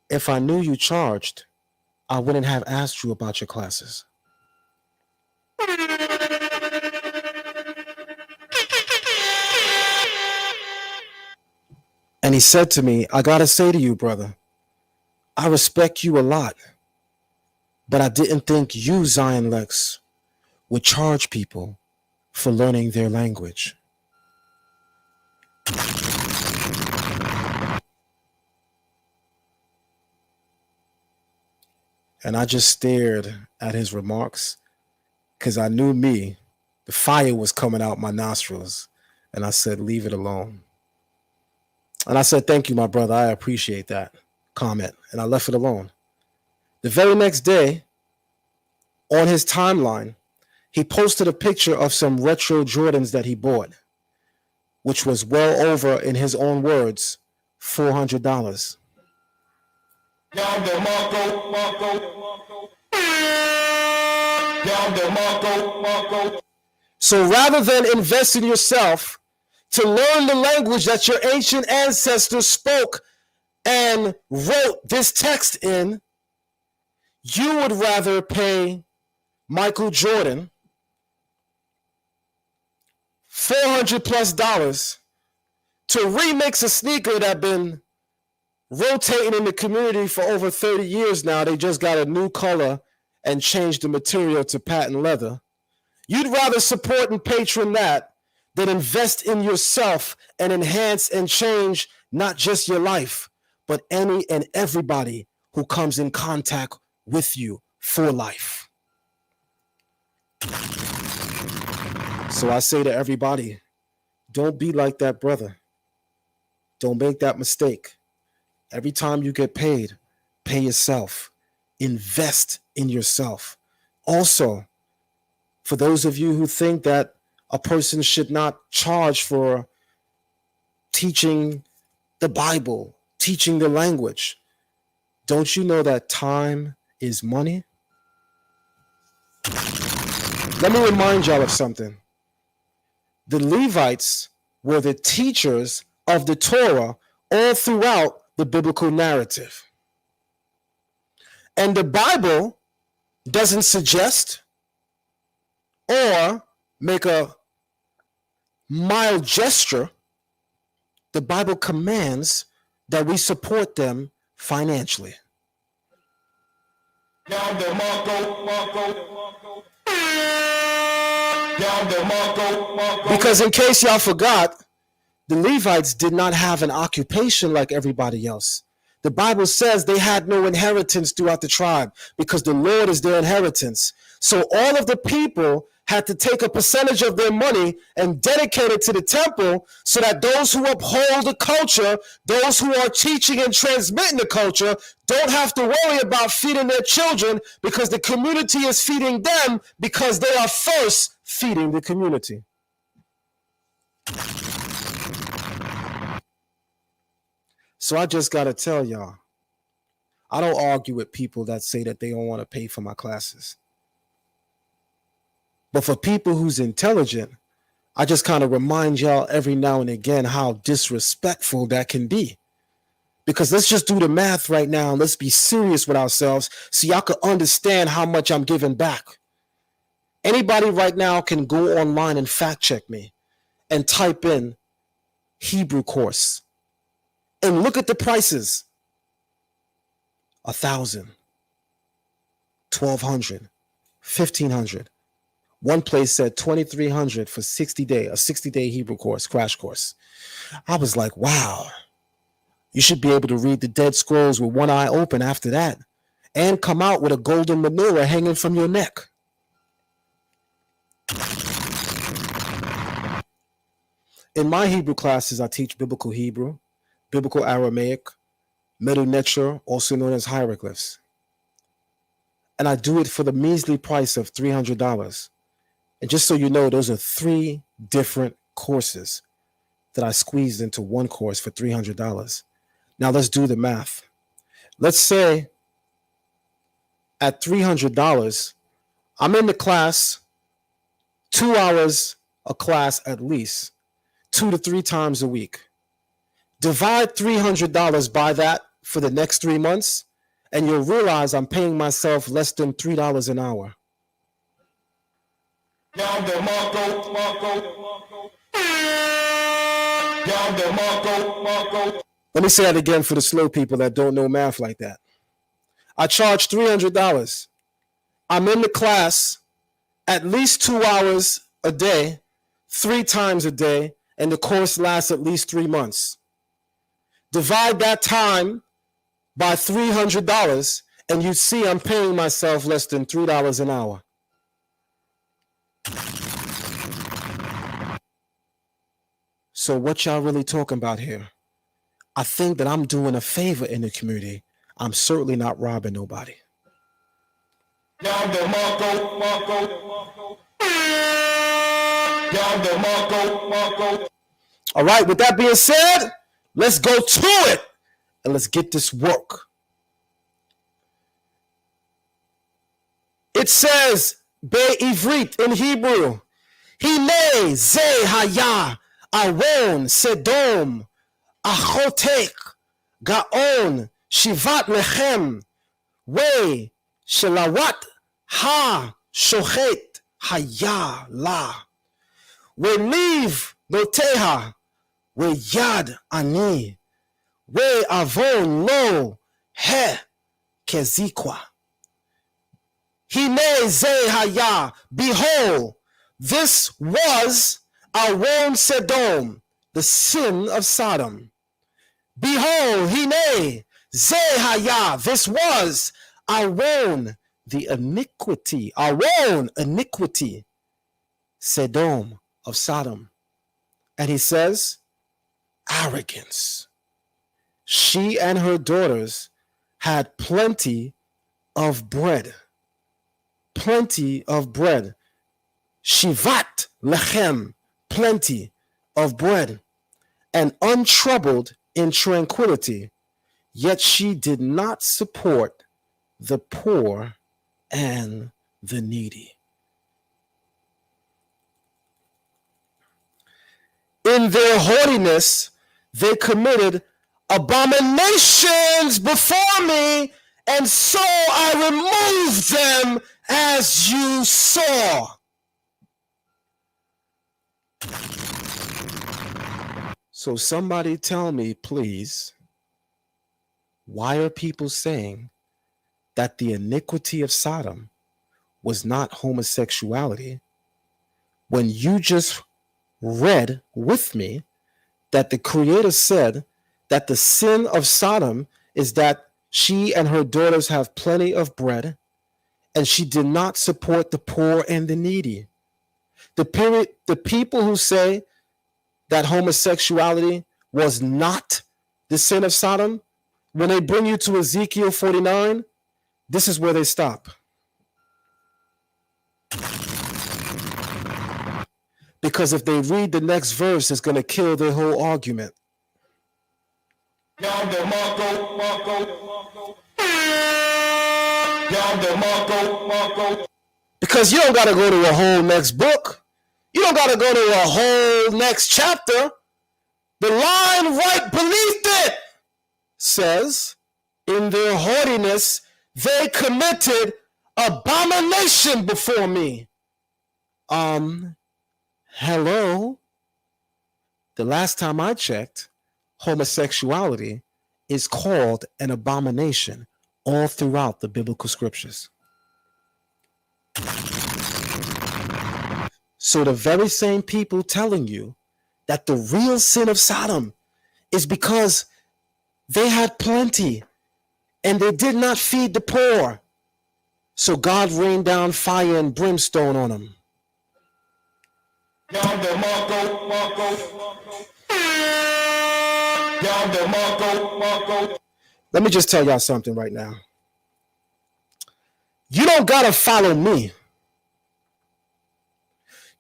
If I knew you charged, I wouldn't have asked you about your classes. And he said to me, I gotta say to you, brother, I respect you a lot, but I didn't think you, Zion Lex, would charge people for learning their language. And I just stared at his remarks because I knew me, the fire was coming out my nostrils. And I said, leave it alone. And I said, thank you, my brother. I appreciate that comment. And I left it alone. The very next day, on his timeline, he posted a picture of some retro Jordans that he bought, which was well over, in his own words, $400. So rather than invest in yourself to learn the language that your ancient ancestors spoke and wrote this text in, you would rather pay Michael Jordan $400+ to remix a sneaker that been rotating in the community for over 30 years now. They just got a new color and changed the material to patent leather. You'd rather support and patron that than invest in yourself and enhance and change not just your life, but any and everybody who comes in contact with you for life. So I say to everybody, don't be like that brother. Don't make that mistake. Every time you get paid, pay yourself. Invest in yourself. Also, for those of you who think that a person should not charge for teaching the Bible, teaching the language, don't you know that time is money? Let me remind y'all of something. The Levites were the teachers of the Torah all throughout the biblical narrative. And the Bible doesn't suggest or make a mild gesture the Bible commands that we support them financially. Because in case y'all forgot, the Levites did not have an occupation like everybody else. The Bible says they had no inheritance throughout the tribe because the Lord is their inheritance. So all of the people had to take a percentage of their money and dedicate it to the temple so that those who uphold the culture, those who are teaching and transmitting the culture, don't have to worry about feeding their children because the community is feeding them because they are first feeding the community. So I just got to tell y'all, I don't argue with people that say that they don't want to pay for my classes. But for people who's intelligent, I just kind of remind y'all every now and again how disrespectful that can be. Because let's just do the math right now and let's be serious with ourselves so y'all can understand how much I'm giving back. Anybody right now can go online and fact check me and type in Hebrew course and look at the prices. 1,000, 1,200, 1,500. One place said 2,300 for a 60-day Hebrew course, crash course. I was like, wow, you should be able to read the Dead Scrolls with one eye open after that and come out with a golden menorah hanging from your neck. In my Hebrew classes, I teach biblical Hebrew, biblical Aramaic, Middle Netra, also known as hieroglyphs. And I do it for the measly price of $300. And just so you know, those are 3 different courses that I squeezed into one course for $300. Now let's do the math. Let's say at $300, I'm in the class 2 hours a class at least, 2 to 3 times a week. Divide $300 by that for the next 3 months, and you'll realize I'm paying myself less than $3 an hour. Let me say that again for the slow people that don't know math like that. I charge $300. I'm in the class at least 2 hours a day, 3 times a day, and the course lasts at least 3 months. Divide that time by $300, and you see I'm paying myself less than $3 an hour. So what y'all really talking about here? I think that I'm doing a favor in the community. I'm certainly not robbing nobody. All right, with that being said, let's go to it and let's get this work. It says, Be'ivrit in Hebrew, Hine ze haya Aron Sodom Achotek Gaon Shivat Lechem We Shelawat Ha Shochet Haya La We Liv Noteha We Yad Ani We Avon Lo He Kezikwa Hine ze haya, behold, this was Aron Sodom, the sin of Sodom. Behold, hine ze haya, this was Aron, the iniquity, Aron, iniquity, Sodom of Sodom. And he says, arrogance. She and her daughters had plenty of bread. Plenty of bread. Shivat lechem, plenty of bread, and untroubled in tranquility. Yet she did not support the poor and the needy. In their haughtiness, they committed abominations before me, and so I removed them as you saw. So somebody tell me, please, why are people saying that the iniquity of Sodom was not homosexuality when you just read with me that the Creator said that the sin of Sodom is that she and her daughters have plenty of bread and she did not support the poor and the needy. The people who say that homosexuality was not the sin of Sodom, when they bring you to Ezekiel 49, this is where they stop. Because if they read the next verse, it's going to kill their whole argument. Because you don't got to go to a whole next book. You don't got to go to a whole next chapter. The line right beneath it says, in their haughtiness, they committed abomination before me. Hello? The last time I checked, homosexuality is called an abomination all throughout the biblical scriptures. So the very same people telling you that the real sin of Sodom is because they had plenty and they did not feed the poor. So God rained down fire and brimstone on them. Let me just tell y'all something right now. You don't gotta follow me.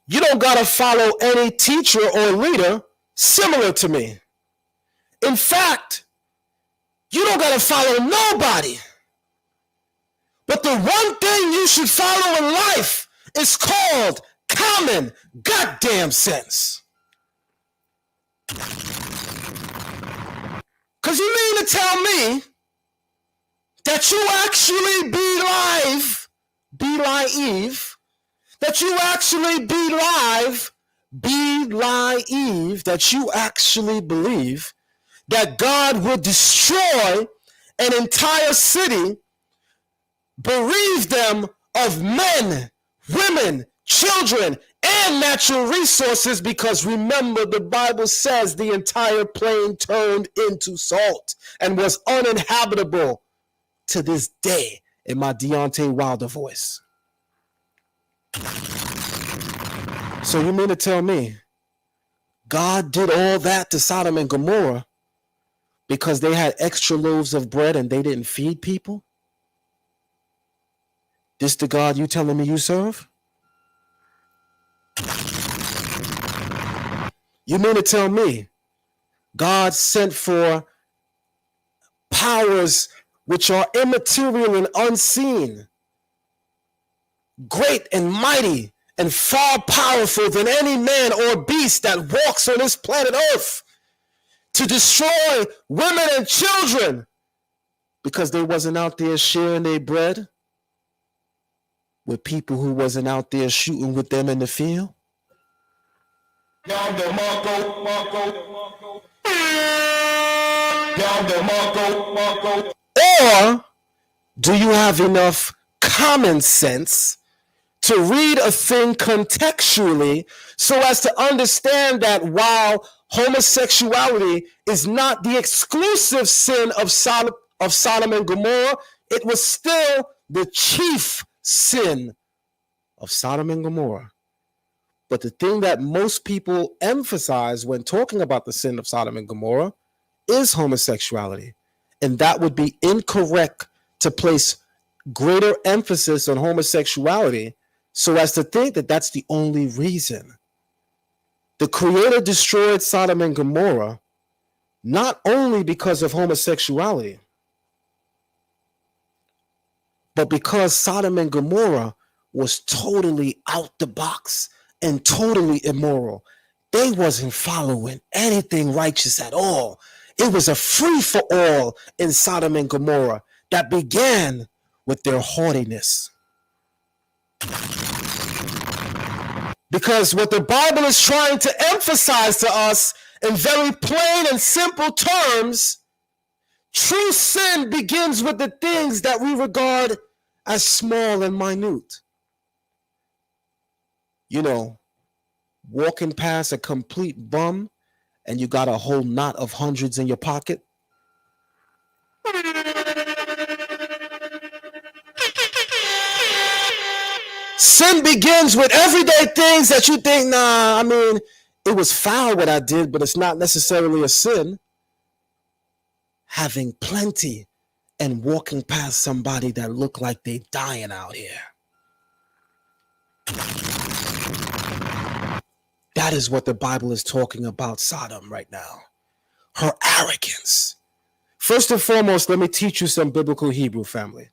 You don't gotta follow any teacher or leader similar to me. In fact, you don't gotta follow nobody. But the one thing you should follow in life is called common goddamn sense. Because you mean to tell me that you actually believe, that you actually that you actually believe that God would destroy an entire city, bereave them of men, women, children, and natural resources, because remember, the Bible says the entire plain turned into salt and was uninhabitable to this day, in my Deontay Wilder voice. So you mean to tell me God did all that to Sodom and Gomorrah because they had extra loaves of bread and they didn't feed people? This the God you telling me you serve? You mean to tell me God sent for powers which are immaterial and unseen, great and mighty and far powerful than any man or beast that walks on this planet Earth, to destroy women and children because they wasn't out there sharing their bread with people who wasn't out there shooting with them in the field? Or do you have enough common sense to read a thing contextually so as to understand that while homosexuality is not the exclusive sin of Sodom and Gomorrah, it was still the chief sin of Sodom and Gomorrah? But the thing that most people emphasize when talking about the sin of Sodom and Gomorrah is homosexuality. And that would be incorrect to place greater emphasis on homosexuality so as to think that that's the only reason. The Creator destroyed Sodom and Gomorrah not only because of homosexuality, but because Sodom and Gomorrah was totally out the box and totally immoral. They wasn't following anything righteous at all. It was a free-for-all in Sodom and Gomorrah that began with their haughtiness. Because what the Bible is trying to emphasize to us In very plain and simple terms, true sin begins with the things that we regard as small and minute. You know, walking past a complete bum and you got a whole knot of hundreds in your pocket. Sin begins with everyday things that you think, nah, I mean, it was foul what I did, but it's not necessarily a sin. Having plenty and walking past somebody that look like they dying out here. That is what the Bible is talking about Sodom right now. Her arrogance. First and foremost, let me teach you some biblical Hebrew, family.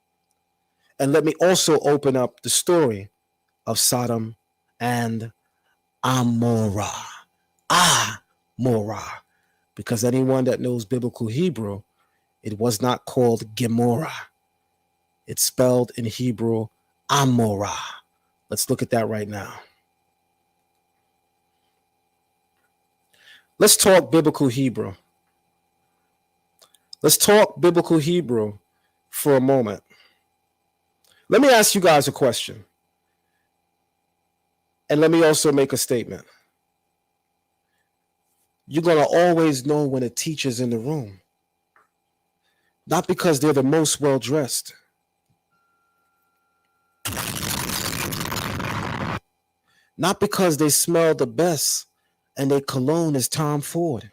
And let me also open up the story of Sodom and Gomorrah. Gomorrah. Because anyone that knows biblical Hebrew, it was not called Gomorrah. It's spelled in Hebrew Gomorrah. Let's look at that right now. Let's talk biblical Hebrew. Let's talk biblical Hebrew for a moment. Let me ask you guys a question. And let me also make a statement. You're going to always know when a teacher's in the room. Not because they're the most well-dressed. Not because they smell the best and their cologne is Tom Ford.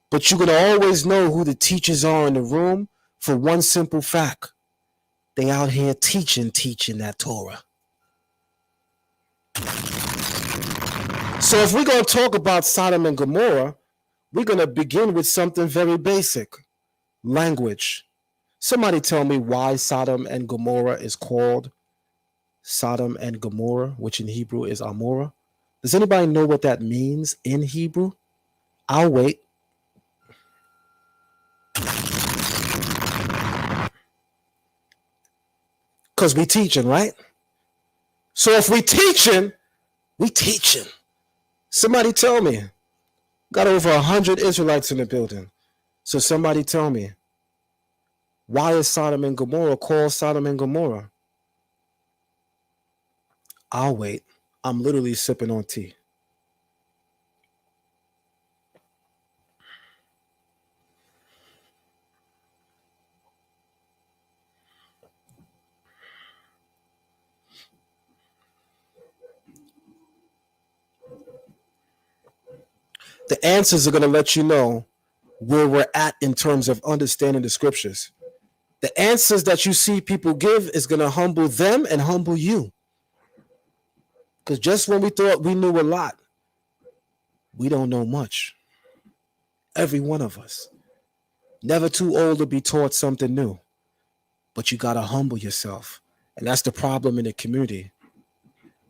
But you're going to always know who the teachers are in the room for one simple fact. They out here teaching that Torah. So if we're going to talk about Sodom and Gomorrah, we're going to begin with something very basic. Language. Somebody tell me why Sodom and Gomorrah is called Sodom and Gomorrah, which in Hebrew is Amorah. Does anybody know what that means in Hebrew? I'll wait. Because we teaching, right? So if we teaching. Somebody tell me. Got over 100 Israelites in the building. So somebody tell me. Why is Sodom and Gomorrah called Sodom and Gomorrah? I'll wait. I'm literally sipping on tea. The answers are going to let you know where we're at in terms of understanding the scriptures. The answers that you see people give is going to humble them and humble you. Because just when we thought we knew a lot, we don't know much. Every one of us. Never too old to be taught something new. But you got to humble yourself. And that's the problem in the community.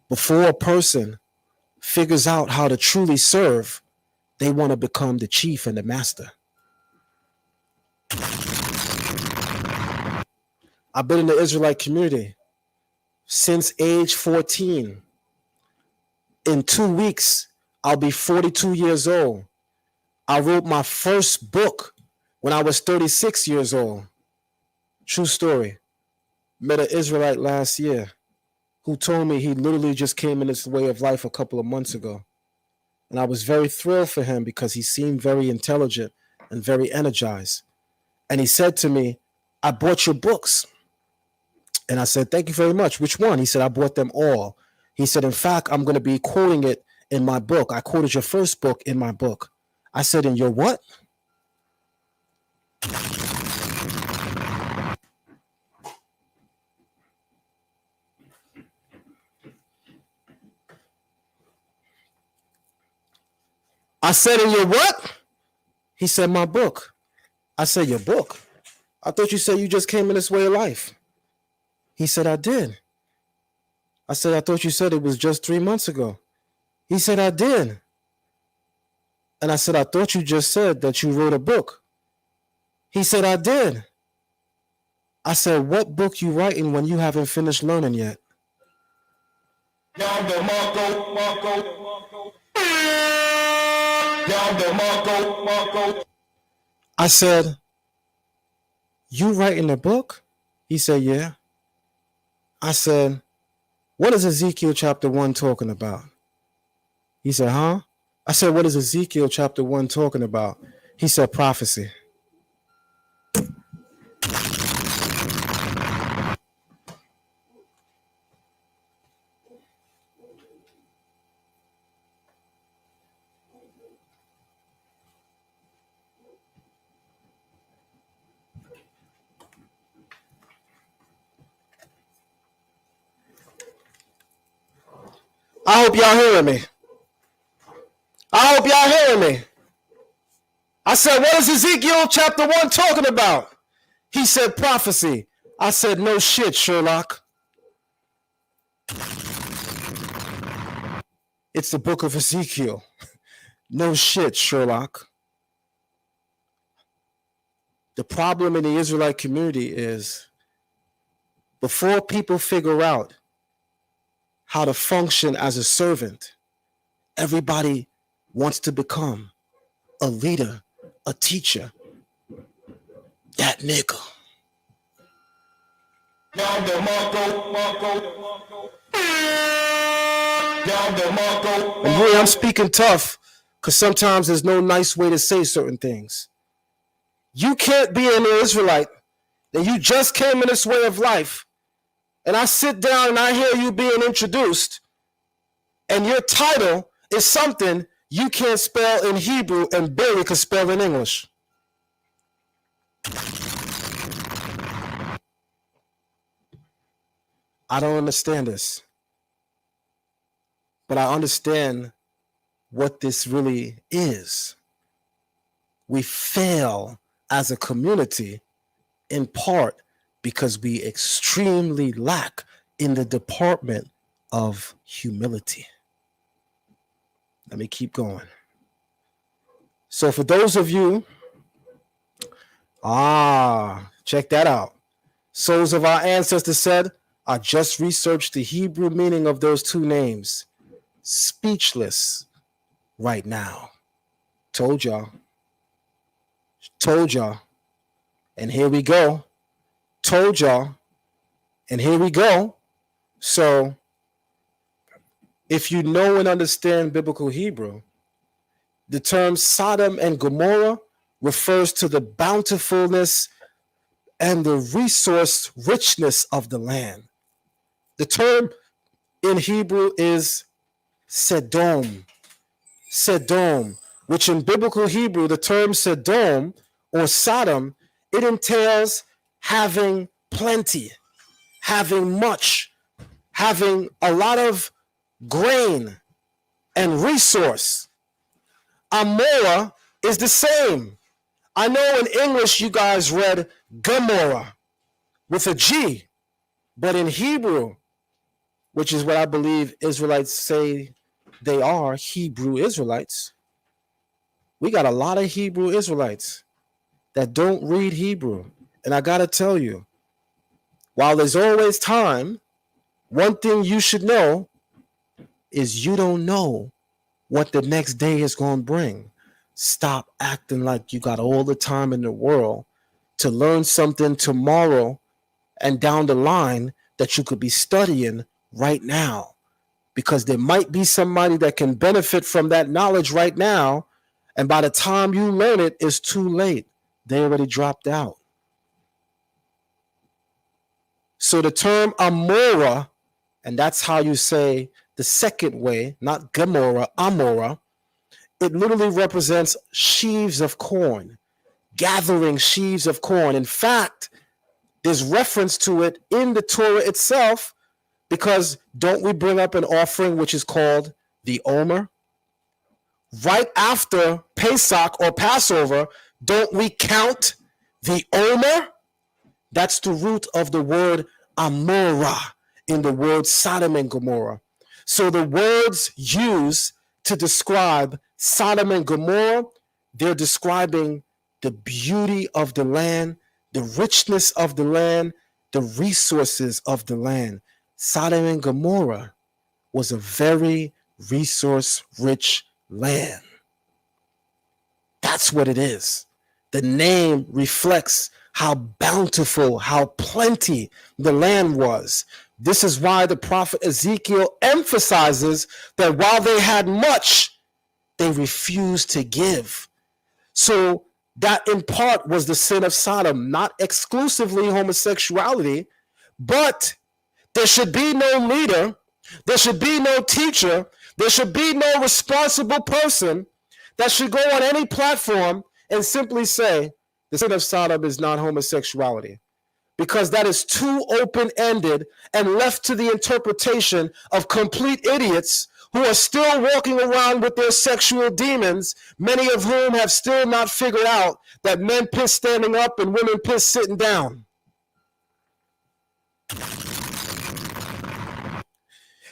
Before a person figures out how to truly serve, they want to become the chief and the master. I've been in the Israelite community since age 14. In 2 weeks, I'll be 42 years old. I wrote my first book when I was 36 years old. True story. Met an Israelite last year who told me he literally just came in this way of life a couple of months ago. And I was very thrilled for him because he seemed very intelligent and very energized. And he said to me, I bought your books. And I said, thank you very much. Which one? He said, I bought them all. He said, in fact, I'm going to be quoting it in my book. I quoted your first book in my book. I said, in your what? I said, in your what? He said, my book. I said, your book? I thought you said you just came in this way of life. He said, I did. I said, I thought you said it was just 3 months ago. He said, I did. And I said, I thought you just said that you wrote a book. He said, I did. I said, what book you writing when you haven't finished learning yet? I said, you writing a book? He said, yeah. I said, what is Ezekiel chapter 1 talking about? He said, huh? I said, what is Ezekiel chapter 1 talking about? He said, prophecy. I hope y'all hearing me. I hope y'all hearing me. I said, what is Ezekiel chapter 1 talking about? He said, prophecy. I said, no shit, Sherlock. It's the book of Ezekiel. No shit, Sherlock. The problem in the Israelite community is before people figure out how to function as a servant, everybody wants to become a leader, a teacher. That nigga. And boy, I'm speaking tough because sometimes there's no nice way to say certain things. You can't be an Israelite and you just came in this way of life, and I sit down and I hear you being introduced, and your title is something you can't spell in Hebrew and barely can spell in English. I don't understand this. But I understand what this really is. We fail as a community in part because we extremely lack in the department of humility. Let me keep going. So for those of you, check that out. Souls of our ancestors said, I just researched the Hebrew meaning of those two names. Speechless right now. Told y'all. And here we go. Told y'all. And here we go. So if you know and understand biblical Hebrew, the term Sodom and Gomorrah refers to the bountifulness and the resource richness of the land. The term in Hebrew is Sodom, which in biblical Hebrew, the term Sodom or Sodom, it entails having plenty, having much, having a lot of grain and resource. Gomorrah is the same. I know in English you guys read Gomorrah with a G, but in Hebrew, which is what I believe Israelites say they are, Hebrew Israelites, we got a lot of Hebrew Israelites that don't read Hebrew. And I got to tell you, while there's always time, one thing you should know is you don't know what the next day is going to bring. Stop acting like you got all the time in the world to learn something tomorrow and down the line that you could be studying right now, because there might be somebody that can benefit from that knowledge right now, and by the time you learn it, it's too late. They already dropped out. So the term Amorah, and that's how you say the second way, not Gomorrah, Amorah, it literally represents sheaves of corn, gathering sheaves of corn. In fact, there's reference to it in the Torah itself, because don't we bring up an offering which is called the Omer? Right after Pesach or Passover, don't we count the Omer? That's the root of the word Amorah in the word Sodom and Gomorrah. So the words used to describe Sodom and Gomorrah, they're describing the beauty of the land, The richness of the land, the resources of the land. Sodom and Gomorrah was a very resource-rich land. That's what it is. The name reflects how bountiful, how plenty the land was. This is why the prophet Ezekiel emphasizes that while they had much, they refused to give. So that in part was the sin of Sodom, not exclusively homosexuality, but there should be no leader, there should be no teacher, there should be no responsible person that should go on any platform and simply say the sin of Sodom is not homosexuality, because that is too open-ended and left to the interpretation of complete idiots who are still walking around with their sexual demons, many of whom have still not figured out that men piss standing up and women piss sitting down.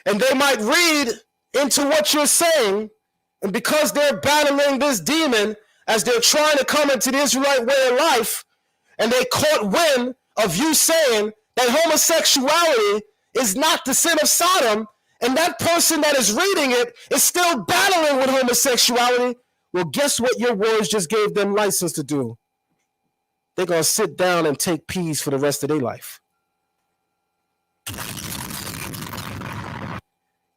And they might read into what you're saying, and because they're battling this demon as they're trying to come into the Israelite way of life, and they caught wind of you saying that homosexuality is not the sin of Sodom, and that person that is reading it is still battling with homosexuality, well, guess what your words just gave them license to do? They're going to sit down and take peas for the rest of their life.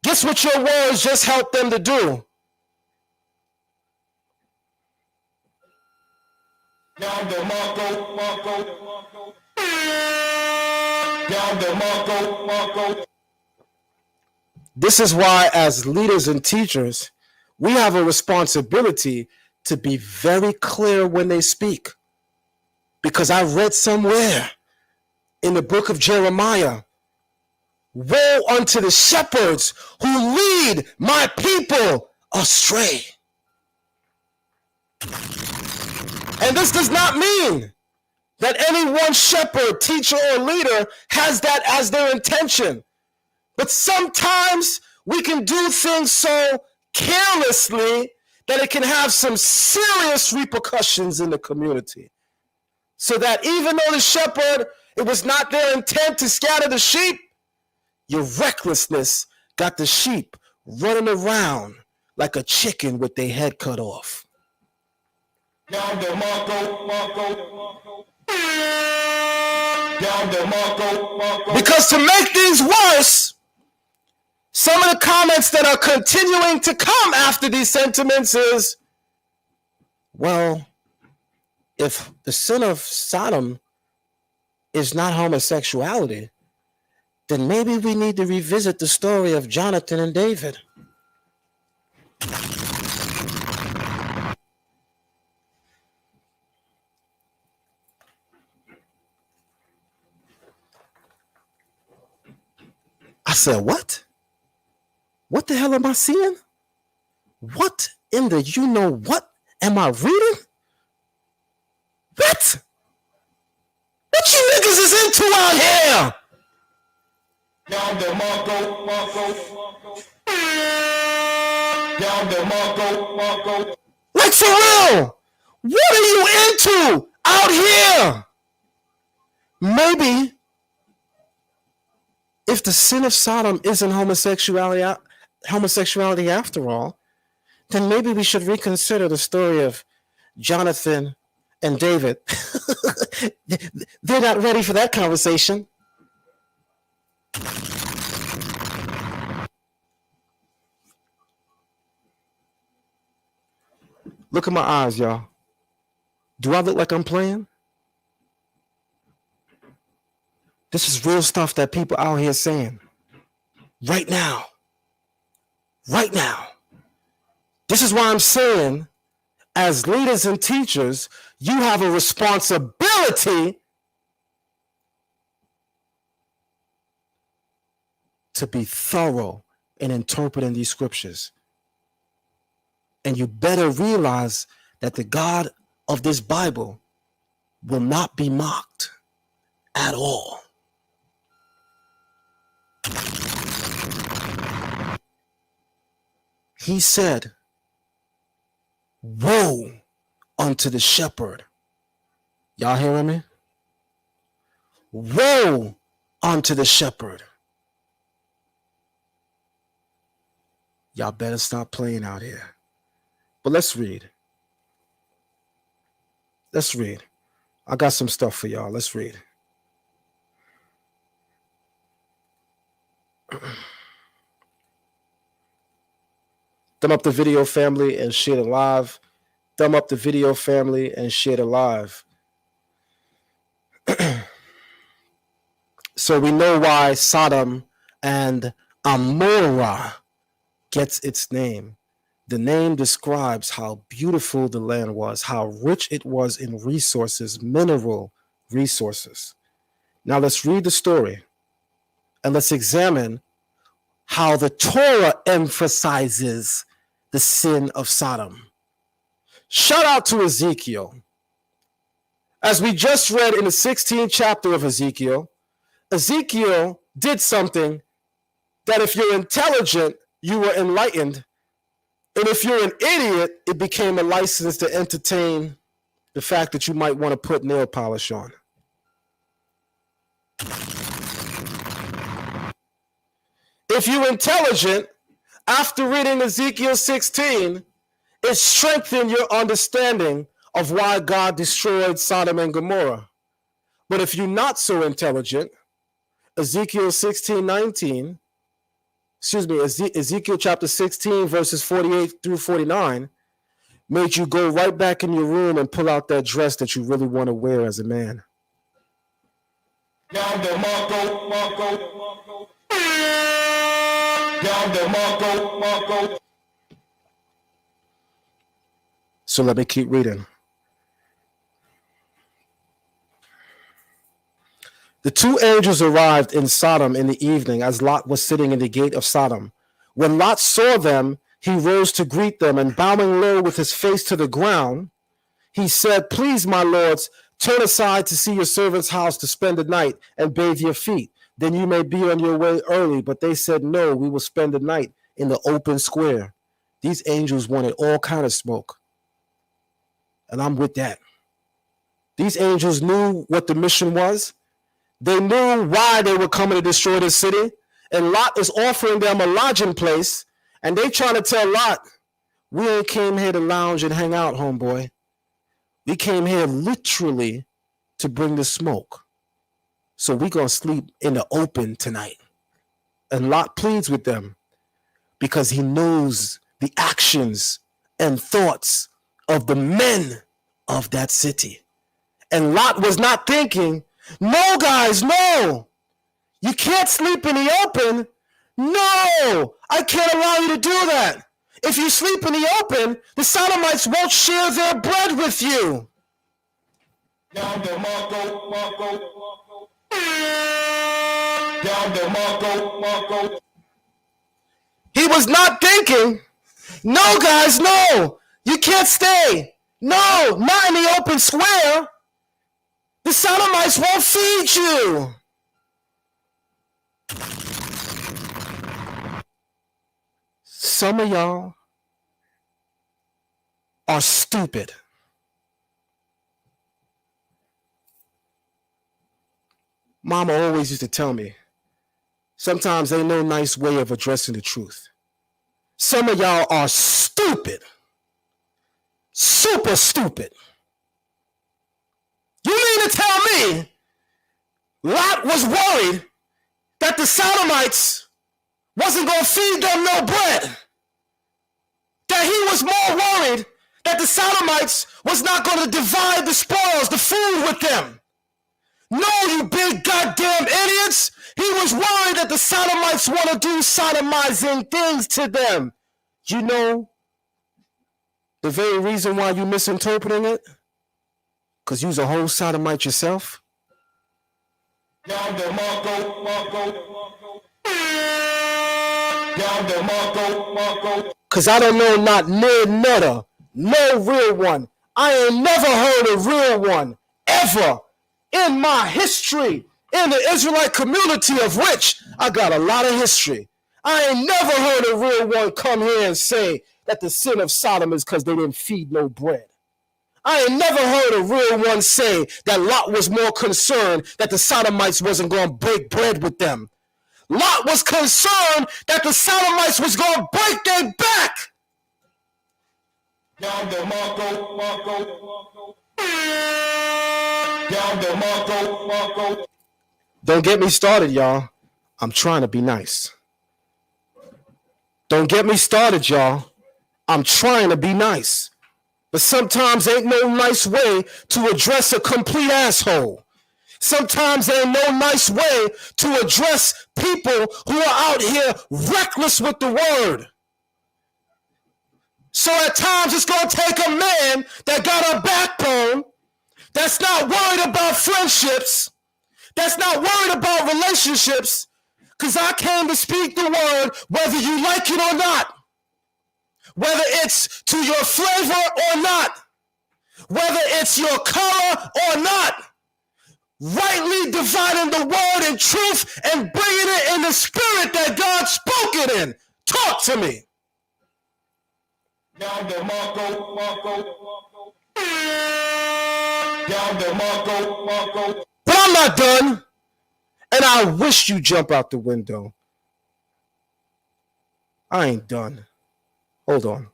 Guess what your words just helped them to do? This is why, as leaders and teachers, we have a responsibility to be very clear when they speak. Because I read somewhere in the book of Jeremiah, woe unto the shepherds who lead my people astray. And this does not mean that any one shepherd, teacher, or leader has that as their intention. But sometimes we can do things so carelessly that it can have some serious repercussions in the community. So that even though the shepherd, it was not their intent to scatter the sheep, your recklessness got the sheep running around like a chicken with their head cut off. Because to make things worse, some of the comments that are continuing to come after these sentiments is, well, if the sin of Sodom is not homosexuality, then maybe we need to revisit the story of Jonathan and David. I said, what? What the hell am I seeing? What in the you know what am I reading? What? What you niggas is into out here? Like for real, what are you into out here? Maybe if the sin of Sodom isn't homosexuality after all, then maybe we should reconsider the story of Jonathan and David. They're not ready for that conversation. Look at my eyes, y'all. Do I look like I'm playing? This is real stuff that people out here saying. Right now. Right now. This is why I'm saying, as leaders and teachers, you have a responsibility to be thorough in interpreting these scriptures. And you better realize that the God of this Bible will not be mocked at all. He said, woe unto the shepherd. Y'all hearing me? Woe unto the shepherd. Y'all better stop playing out here. But let's read. Let's read. I got some stuff for y'all. Let's read. Thumb up the video, family, and share it live. Thumb up the video, family, and share it live. So we know why Sodom and Gomorrah gets its name. The name describes how beautiful the land was, how rich it was in resources, mineral resources. Now let's read the story and let's examine how the Torah emphasizes the sin of Sodom. Shout out to Ezekiel. As we just read in the 16th chapter of Ezekiel, Ezekiel did something that if you're intelligent, you were enlightened. And if you're an idiot, it became a license to entertain the fact that you might want to put nail polish on. If you're intelligent, after reading Ezekiel 16, it strengthened your understanding of why God destroyed Sodom and Gomorrah. But if you're not so intelligent, Ezekiel 16:19, Ezekiel chapter 16, verses 48 through 49, made you go right back in your room and pull out that dress that you really want to wear as a man. So let me keep reading. The two angels arrived in Sodom in the evening as Lot was sitting in the gate of Sodom. When Lot saw them, he rose to greet them, and bowing low with his face to the ground, he said, "Please, my lords, turn aside to see your servant's house to spend the night and bathe your feet. Then you may be on your way early." But they said, "No, we will spend the night in the open square." These angels wanted all kind of smoke, and I'm with that. These angels knew what the mission was. They knew why they were coming to destroy the city, and Lot is offering them a lodging place, and they trying to tell Lot, "We ain't came here to lounge and hang out, homeboy. We came here literally to bring the smoke. So we gonna sleep in the open tonight." And Lot pleads with them because he knows the actions and thoughts of the men of that city. And Lot was not thinking, "No, guys, no. You can't sleep in the open. No, I can't allow you to do that. If you sleep in the open, the Sodomites won't share their bread with you." He was not thinking, "No, guys, no. You can't stay. No, not in the open square. The Sodomites won't feed you." Some of y'all are stupid. Mama always used to tell me, sometimes ain't no nice way of addressing the truth. Some of y'all are stupid. Super stupid. You mean to tell me Lot was worried that the Sodomites wasn't going to feed them no bread? That he was more worried that the Sodomites was not going to divide the spoils, the food with them? No, you big goddamn idiots. He was worried that the Sodomites want to do sodomizing things to them. You know the very reason why you misinterpreting it? Because you's a whole sodomite yourself. Because I don't know not near netta, no real one. I ain't never heard a real one, ever, in my history, in the Israelite community of which I got a lot of history. I ain't never heard a real one come here and say that the sin of Sodom is because they didn't feed no bread. I ain't never heard a real one say that Lot was more concerned that the Sodomites wasn't going to break bread with them. Lot was concerned that the Sodomites was going to break their back. Don't get me started, y'all. I'm trying to be nice. Don't get me started, y'all. I'm trying to be nice. But sometimes ain't no nice way to address a complete asshole. Sometimes ain't no nice way to address people who are out here reckless with the word. So at times it's going to take a man that got a backbone, that's not worried about friendships, that's not worried about relationships, because I came to speak the word whether you like it or not. Whether it's to your flavor or not, whether it's your color or not, rightly dividing the word in truth and bringing it in the spirit that God spoke it in. Talk to me. But I'm not done, and I wish you jump out the window. I ain't done. Hold on.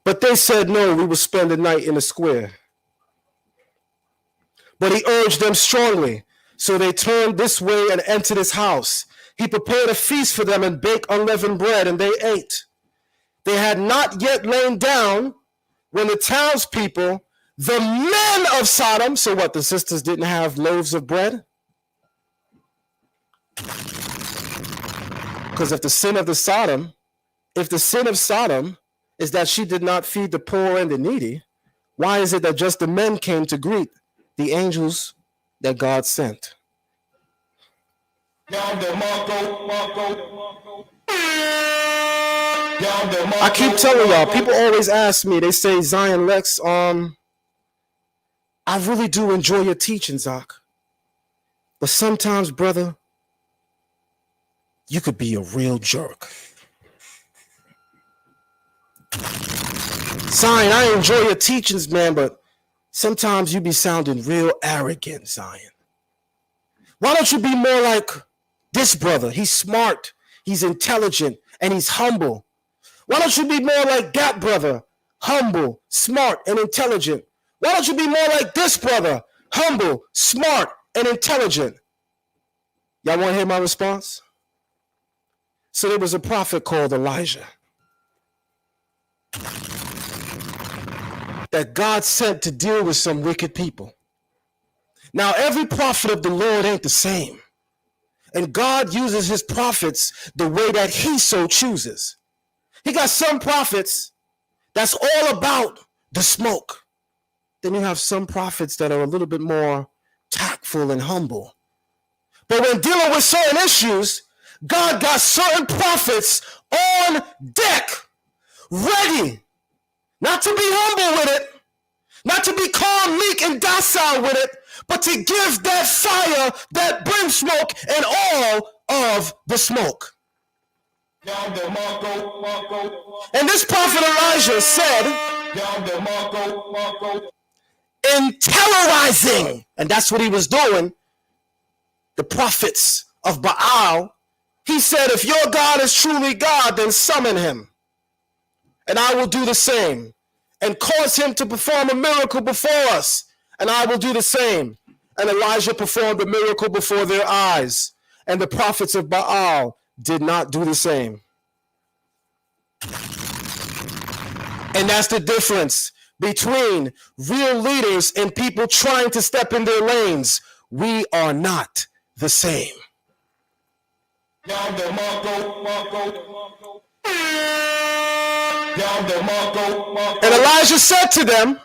But they said no, we will spend the night in the square. But he urged them strongly. So they turned this way and entered his house. He prepared a feast for them and baked unleavened bread, and they ate. They had not yet lain down when the townspeople, the men of Sodom, so what, the sisters didn't have loaves of bread? Because if the sin of Sodom is that she did not feed the poor and the needy, why is it that just the men came to greet the angels that God sent? I keep telling y'all, people always ask me, they say, Zion Lex, I really do enjoy your teaching, Zach. But sometimes, brother, you could be a real jerk. Zion, I enjoy your teachings, man, but sometimes you be sounding real arrogant, Zion. Why don't you be more like this brother? He's smart, he's intelligent, and he's humble. Why don't you be more like that brother? Humble, smart, and intelligent. Why don't you be more like this brother? Humble, smart, and intelligent. Y'all want to hear my response? So there was a prophet called Elijah that God sent to deal with some wicked people. Now, every prophet of the Lord ain't the same. And God uses his prophets the way that he so chooses. He got some prophets that's all about the smoke. Then you have some prophets that are a little bit more tactful and humble. But when dealing with certain issues, God got certain prophets on deck, ready, not to be humble with it, not to be calm, meek, and docile with it, but to give that fire, that brim smoke, and all of the smoke. And this prophet Elijah said, in terrorizing, and that's what he was doing, the prophets of Baal, he said, if your God is truly God, then summon him. And I will do the same. And cause him to perform a miracle before us. And I will do the same. And Elijah performed a miracle before their eyes. And the prophets of Baal did not do the same. And that's the difference between real leaders and people trying to step in their lanes. We are not the same. And Elijah said to them,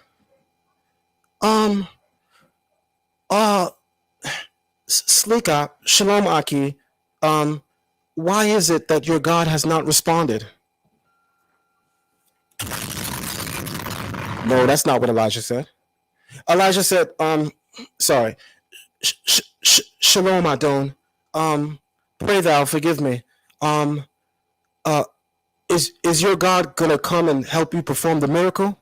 Slika, Shalom Aki, why is it that your God has not responded? No, that's not what Elijah said. Elijah said, sorry, Shalom Adon, pray thou forgive me. Is your God going to come and help you perform the miracle?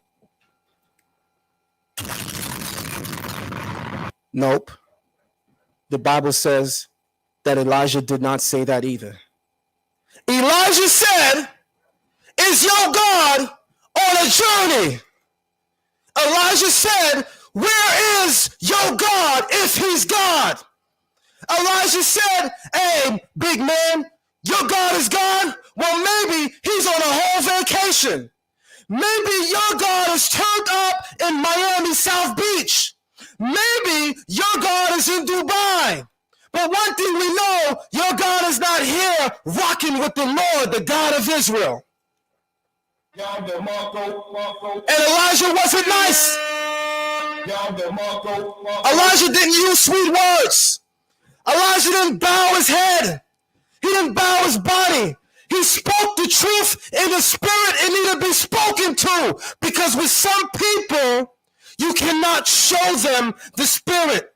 Nope. The Bible says that Elijah did not say that either. Elijah said, is your God on a journey? Elijah said, where is your God if he's God? Elijah said, hey, big man, your God is gone? Well, maybe he's on a whole vacation. Maybe your God is turned up in Miami South Beach. Maybe your God is in Dubai. But one thing we know, your God is not here rocking with the Lord, the God of Israel. And Elijah wasn't nice. Elijah didn't use sweet words. Elijah didn't bow his head. He didn't bow his body. He spoke the truth in the spirit. It needed to be spoken to. Because with some people, you cannot show them the spirit.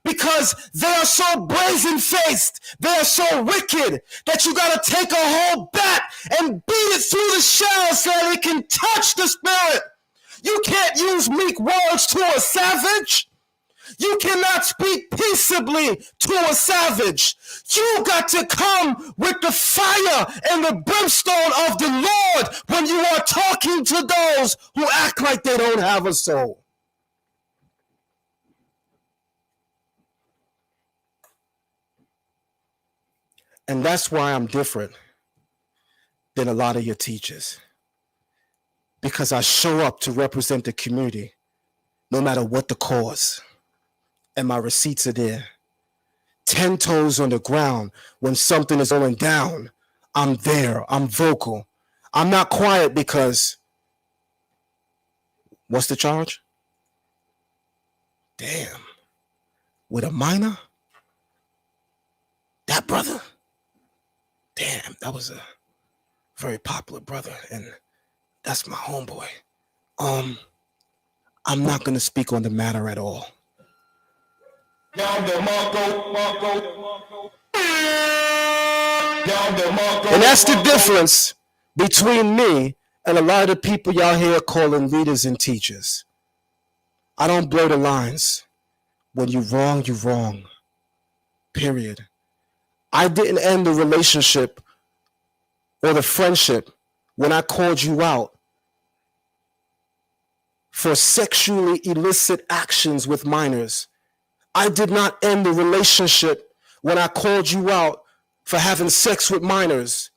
Because they are so brazen-faced, they are so wicked, that you got to take a whole bat and beat it through the shell so that it can touch the spirit. You can't use meek words to a savage. You cannot speak peaceably to a savage. You got to come with the fire and the brimstone of the Lord when you are talking to those who act like they don't have a soul. And that's why I'm different than a lot of your teachers. Because I show up to represent the community, no matter what the cause. And my receipts are there. 10 toes on the ground. When something is going down, I'm there. I'm vocal. I'm not quiet because, what's the charge? Damn. With a minor? That brother? Damn, that was a very popular brother, and that's my homeboy. I'm not going to speak on the matter at all. And that's the difference between me and a lot of the people y'all here calling leaders and teachers. I don't blur the lines. When you're wrong, you're wrong. Period. I didn't end the relationship or the friendship when I called you out for sexually illicit actions with minors. I did not end the relationship when I called you out for having sex with minors.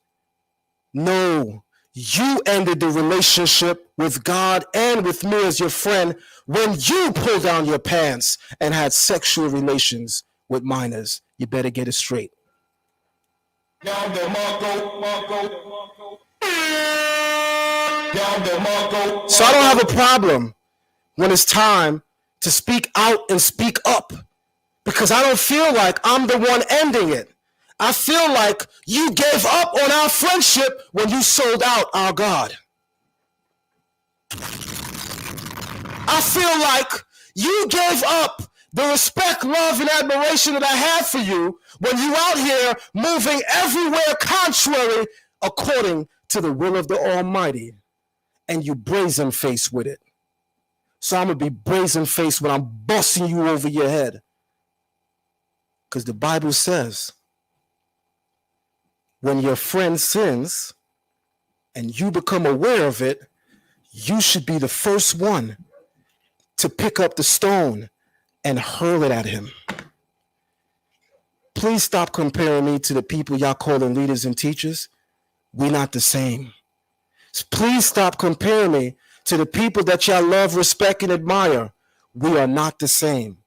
No, you ended the relationship with God and with me as your friend when you pulled down your pants and had sexual relations with minors. You better get it straight. So I don't have a problem when it's time to speak out and speak up, because I don't feel like I'm the one ending it. I feel like you gave up on our friendship when you sold out our God. I feel like you gave up the respect, love, and admiration that I have for you when you out here moving everywhere contrary according to the will of the Almighty, and you brazen-faced with it. So I'm going to be brazen-faced when I'm busting you over your head. Because the Bible says, when your friend sins and you become aware of it, you should be the first one to pick up the stone and hurl it at him. Please stop comparing me to the people y'all calling leaders and teachers. We're not the same. Please stop comparing me to the people that y'all love, respect, and admire. We are not the same.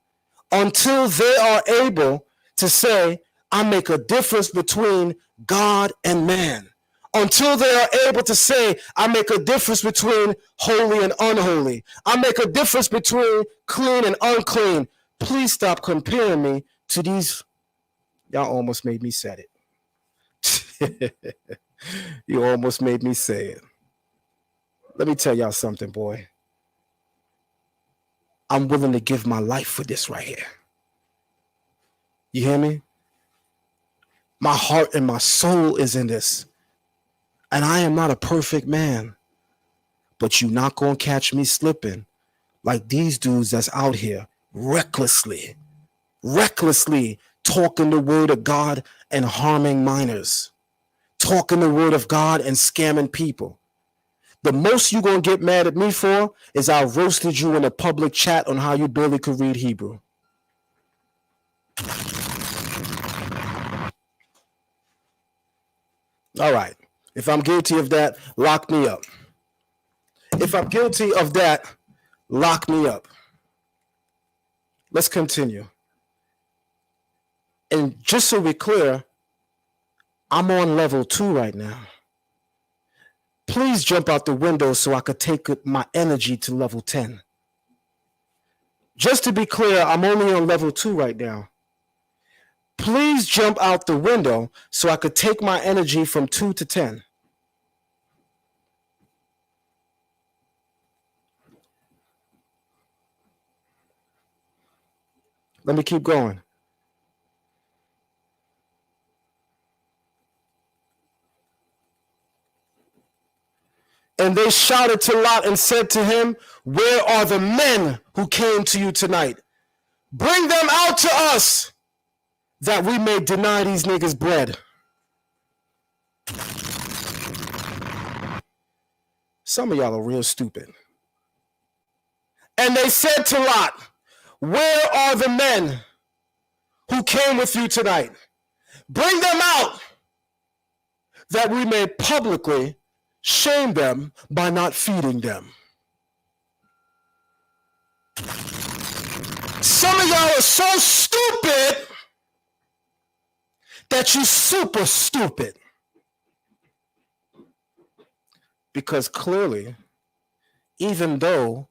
Until they are able to say, I make a difference between God and man. Until they are able to say, I make a difference between holy and unholy. I make a difference between clean and unclean. Please stop comparing me to these. Y'all almost made me say it. You almost made me say it. Let me tell y'all something, boy. I'm willing to give my life for this right here. You hear me? My heart and my soul is in this. And I am not a perfect man, but you're not going to catch me slipping like these dudes that's out here recklessly talking the word of God and harming minors, talking the word of God and scamming people. The most you're going to get mad at me for is I roasted you in a public chat on how you barely could read Hebrew. All right. If I'm guilty of that, lock me up. If I'm guilty of that, lock me up. Let's continue. And just so we're clear, I'm on level 2 right now. Please jump out the window so I could take my energy to level 10. Just to be clear, I'm only on level 2 right now. Please jump out the window so I could take my energy from 2 to 10. Let me keep going. And they shouted to Lot and said to him, "Where are the men who came to you tonight? Bring them out to us, that we may deny these niggas bread." Some of y'all are real stupid. And they said to Lot, "Where are the men who came with you tonight? Bring them out, that we may publicly shame them by not feeding them." Some of y'all are so stupid that you super stupid. Because clearly, even though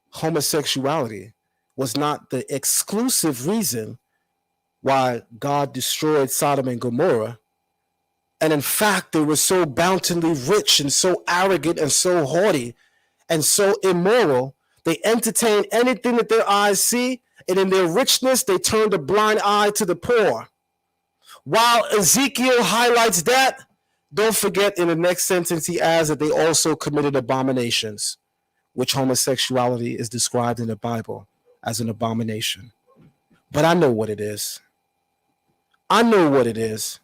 homosexuality was not the exclusive reason why God destroyed Sodom and Gomorrah, and in fact, they were so bountifully rich and so arrogant and so haughty and so immoral, they entertain anything that their eyes see, and in their richness, they turned a blind eye to the poor. While Ezekiel highlights that, don't forget in the next sentence he adds that they also committed abominations, which homosexuality is described in the Bible as an abomination. But I know what it is. I know what it is.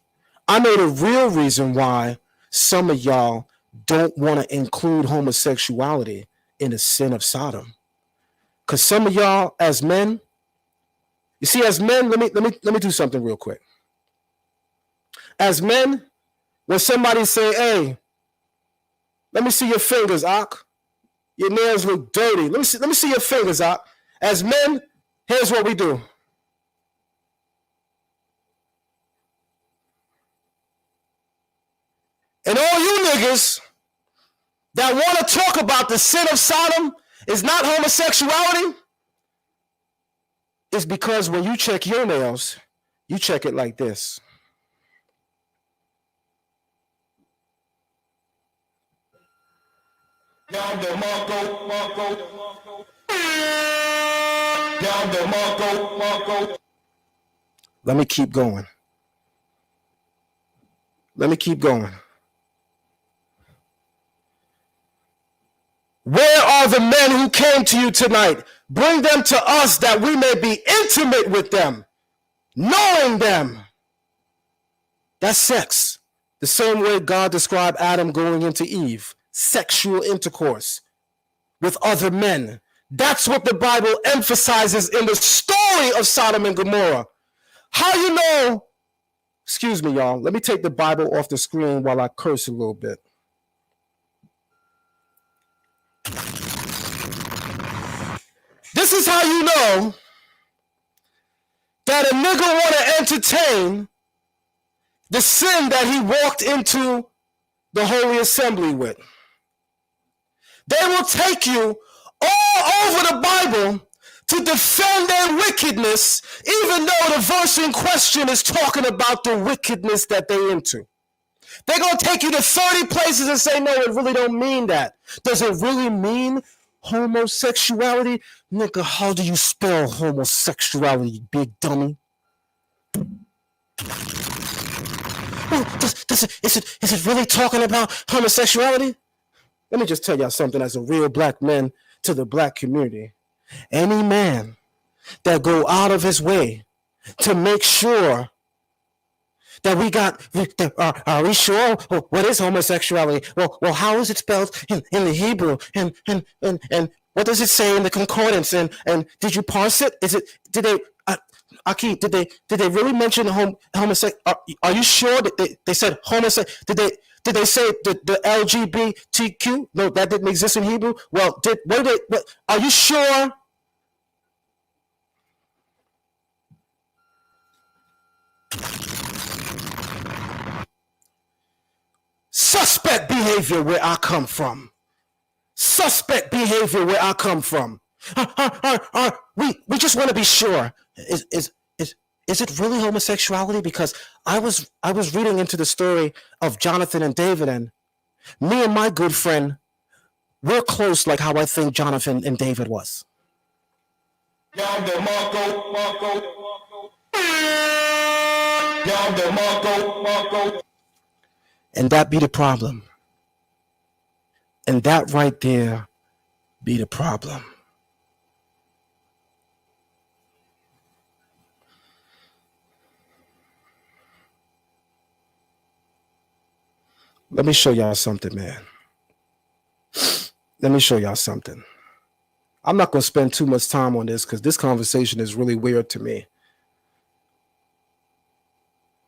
I know the real reason why some of y'all don't want to include homosexuality in the sin of Sodom. Because some of y'all, as men, you see, as men, let me do something real quick. As men, when somebody say, "Hey, let me see your fingers, Ak. Your nails look dirty. Let me see your fingers, Ak." As men, here's what we do. And all you niggas that want to talk about the sin of Sodom is not homosexuality, is because when you check your nails, you check it like this. Down the Marco. Down the Marco. Let me keep going. Where are the men who came to you tonight? Bring them to us that we may be intimate with them, knowing them. That's sex. The same way God described Adam going into Eve, sexual intercourse with other men. That's what the Bible emphasizes in the story of Sodom and Gomorrah. How you know? Excuse me, y'all. Let me take the Bible off the screen while I curse a little bit. This is how you know that a nigga want to entertain the sin that he walked into the Holy Assembly with. They will take you all over the Bible to defend their wickedness, even though the verse in question is talking about the wickedness that they're into. They're going to take you to 30 places and say, no, it really don't mean that. Does it really mean homosexuality? Nigga, how do you spell homosexuality, big dummy? Is it really talking about homosexuality? Let me just tell y'all something as a real black man to the black community. Any man that go out of his way to make sure that we got, are we sure what is homosexuality? Well, how is it spelled in the Hebrew? And what does it say in the concordance? And did you parse it? Did they, Aki, did they really mention homosexual? Are you sure that they said homosexual? Did they say the LGBTQ? No, that didn't exist in Hebrew. Well, are you sure? Suspect behavior where I come from. Suspect behavior where I come from. We just want to be sure. Is it really homosexuality? Because I was reading into the story of Jonathan and David, and me and my good friend, we're close like how I think Jonathan and David was. And that be the problem. And that right there be the problem. Let me show y'all something, man. Let me show y'all something. I'm not going to spend too much time on this because this conversation is really weird to me.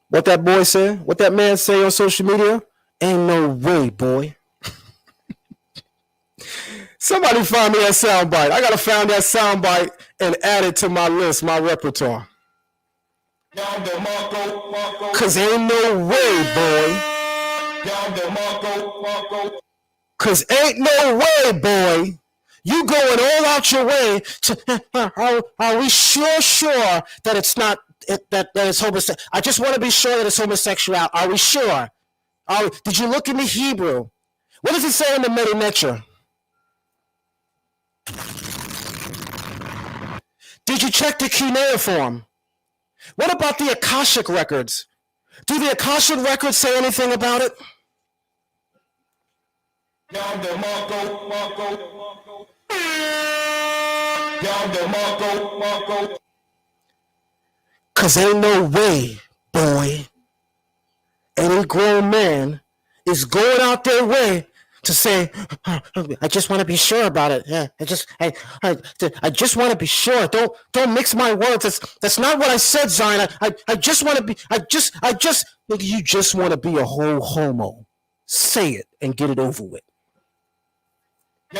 What that boy said, what that man say on social media, ain't no way, boy. Somebody find me that soundbite. I got to find that soundbite and add it to my list, my repertoire. Because ain't no way, boy. Cause ain't no way, boy. You going all out your way to are we sure that it's not that it's homosexual? I just want to be sure that it's homosexual. Are we sure? Did you look in the Hebrew? What does it say in the Metanetra? Did you check the cuneiform? What about the Akashic records? Do the Akashic records say anything about it? Cause ain't no way, boy, any grown man is going out their way to say, I just want to be sure about it. Yeah, I just want to be sure. Don't mix my words. That's not what I said, Zion. I just want to be. You just want to be a whole homo. Say it and get it over with. We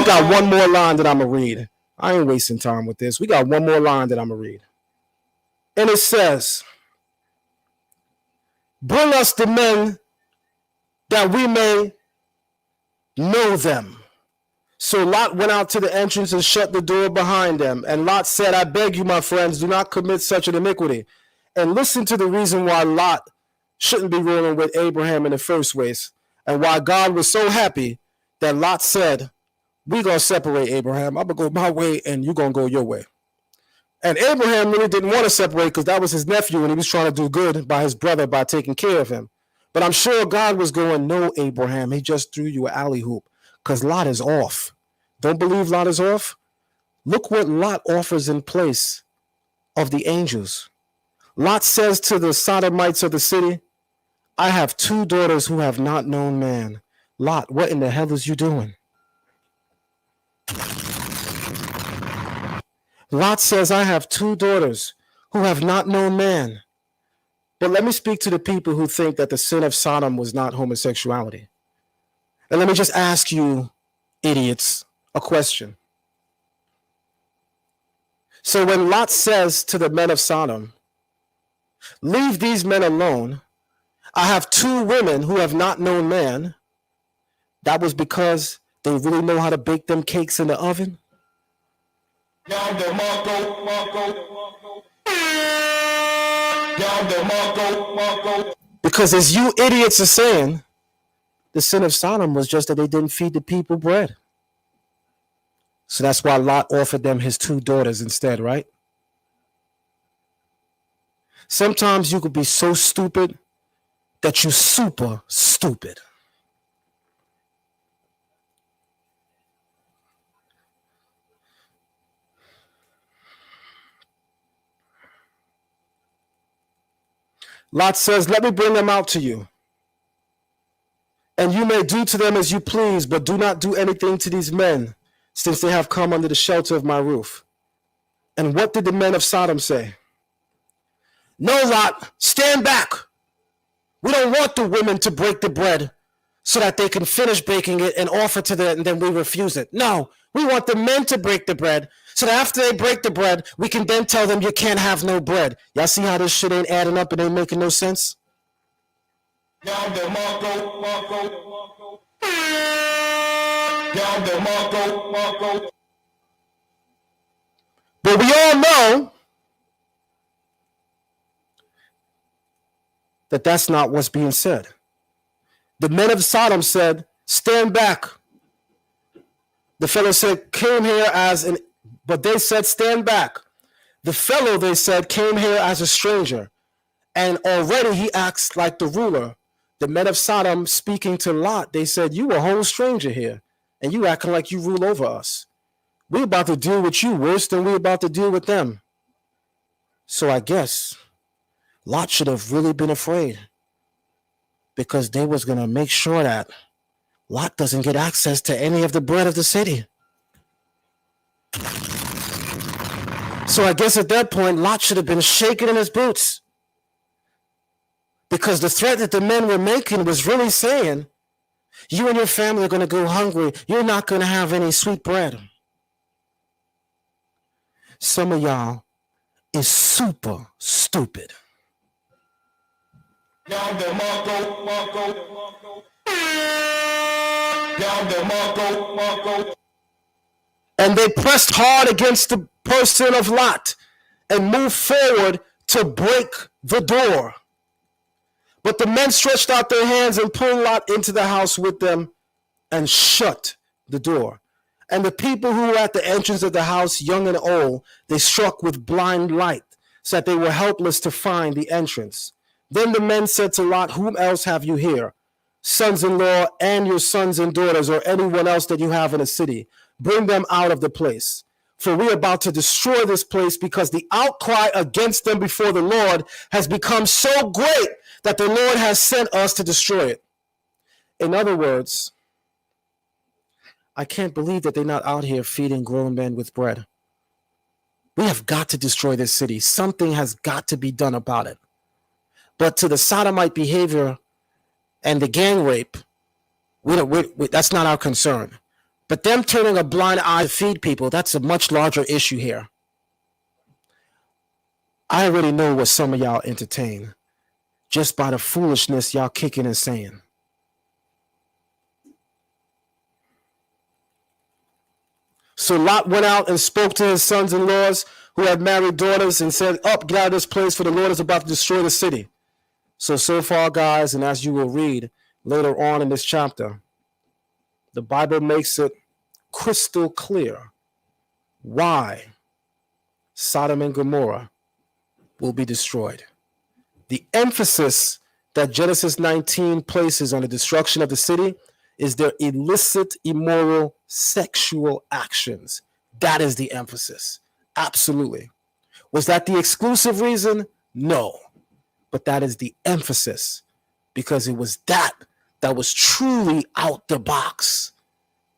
got one more line that I'm going to read. I ain't wasting time with this. We got one more line that I'm going to read. And it says, bring us the men that we may know them. So Lot went out to the entrance and shut the door behind them. And Lot said, I beg you, my friends, do not commit such an iniquity. And listen to the reason why Lot shouldn't be ruling with Abraham in the first place. And why God was so happy that Lot said, we're going to separate, Abraham. I'm going to go my way and you're going to go your way. And Abraham really didn't want to separate because that was his nephew and he was trying to do good by his brother by taking care of him. But I'm sure God was going, no, Abraham, he just threw you an alley hoop because Lot is off. Don't believe Lot is off? Look what Lot offers in place of the angels. Lot says to the Sodomites of the city, I have 2 daughters who have not known man. Lot, what in the hell is you doing? Lot says, I have 2 daughters who have not known man. But let me speak to the people who think that the sin of Sodom was not homosexuality. And let me just ask you, idiots, a question. So when Lot says to the men of Sodom, leave these men alone, I have 2 women who have not known man, that was because they really know how to bake them cakes in the oven? Because as you idiots are saying, the sin of Sodom was just that they didn't feed the people bread. So that's why Lot offered them his 2 daughters instead, right? Sometimes you could be so stupid that you're super stupid. Lot says, let me bring them out to you. And you may do to them as you please, but do not do anything to these men, since they have come under the shelter of my roof. And what did the men of Sodom say? No, Lot, stand back. We don't want the women to break the bread so that they can finish baking it and offer to them, and then we refuse it. No, we want the men to break the bread so that after they break the bread, we can then tell them you can't have no bread. Y'all see how this shit ain't adding up and ain't making no sense? But we all know that that's not what's being said. The men of Sodom said, stand back. The fellow said, came here as an, but they said, stand back. The fellow, they said, came here as a stranger. And already he acts like the ruler. The men of Sodom speaking to Lot, they said, you a whole stranger here. And you acting like you rule over us. We about to deal with you worse than we about to deal with them. So I guess Lot should have really been afraid, because they was going to make sure that Lot doesn't get access to any of the bread of the city. So I guess at that point, Lot should have been shaking in his boots, because the threat that the men were making was really saying, you and your family are going to go hungry. You're not going to have any sweet bread. Some of is super stupid. And they pressed hard against the person of Lot and moved forward to break the door. But the men stretched out their hands and pulled Lot into the house with them and shut the door. And the people who were at the entrance of the house, young and old, they struck with blind light, so that they were helpless to find the entrance. Then the men said to Lot, whom else have you here? Sons-in-law and your sons and daughters, or anyone else that you have in the city. Bring them out of the place. For we are about to destroy this place, because the outcry against them before the Lord has become so great that the Lord has sent us to destroy it. In other words, I can't believe that they're not out here feeding grown men with bread. We have got to destroy this city. Something has got to be done about it. But to the sodomite behavior and the gang rape, that's not our concern. But them turning a blind eye to feed people, that's a much larger issue here. I already know what some of y'all entertain just by the foolishness y'all kicking and saying. So Lot went out and spoke to his sons-in-laws who had married daughters and said, up, get out of this place, for the Lord is about to destroy the city. So far, guys, and as you will read later on in this chapter, the Bible makes it crystal clear why Sodom and Gomorrah will be destroyed. The emphasis that Genesis 19 places on the destruction of the city is their illicit, immoral, sexual actions. That is the emphasis. Absolutely. Was that the exclusive reason? No. But that is the emphasis, because it was that was truly out the box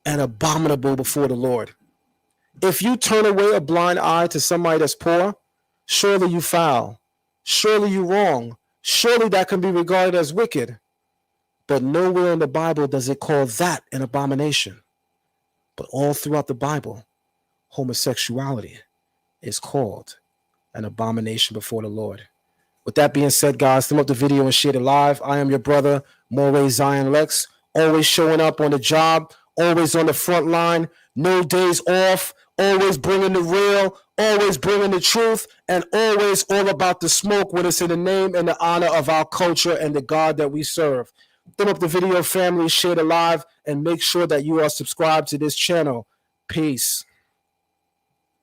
and abominable before the Lord. If you turn away a blind eye to somebody that's poor, surely you foul. Surely you wrong. Surely that can be regarded as wicked. But nowhere in the Bible does it call that an abomination. But all throughout the Bible, homosexuality is called an abomination before the Lord. With that being said, guys, thumb up the video and share it live. I am your brother, Moray Zion Lex, always showing up on the job, always on the front line, no days off, always bringing the real, always bringing the truth, and always all about the smoke when it's in the name and the honor of our culture and the God that we serve. Thumb up the video, family, share it live, and make sure that you are subscribed to this channel. Peace.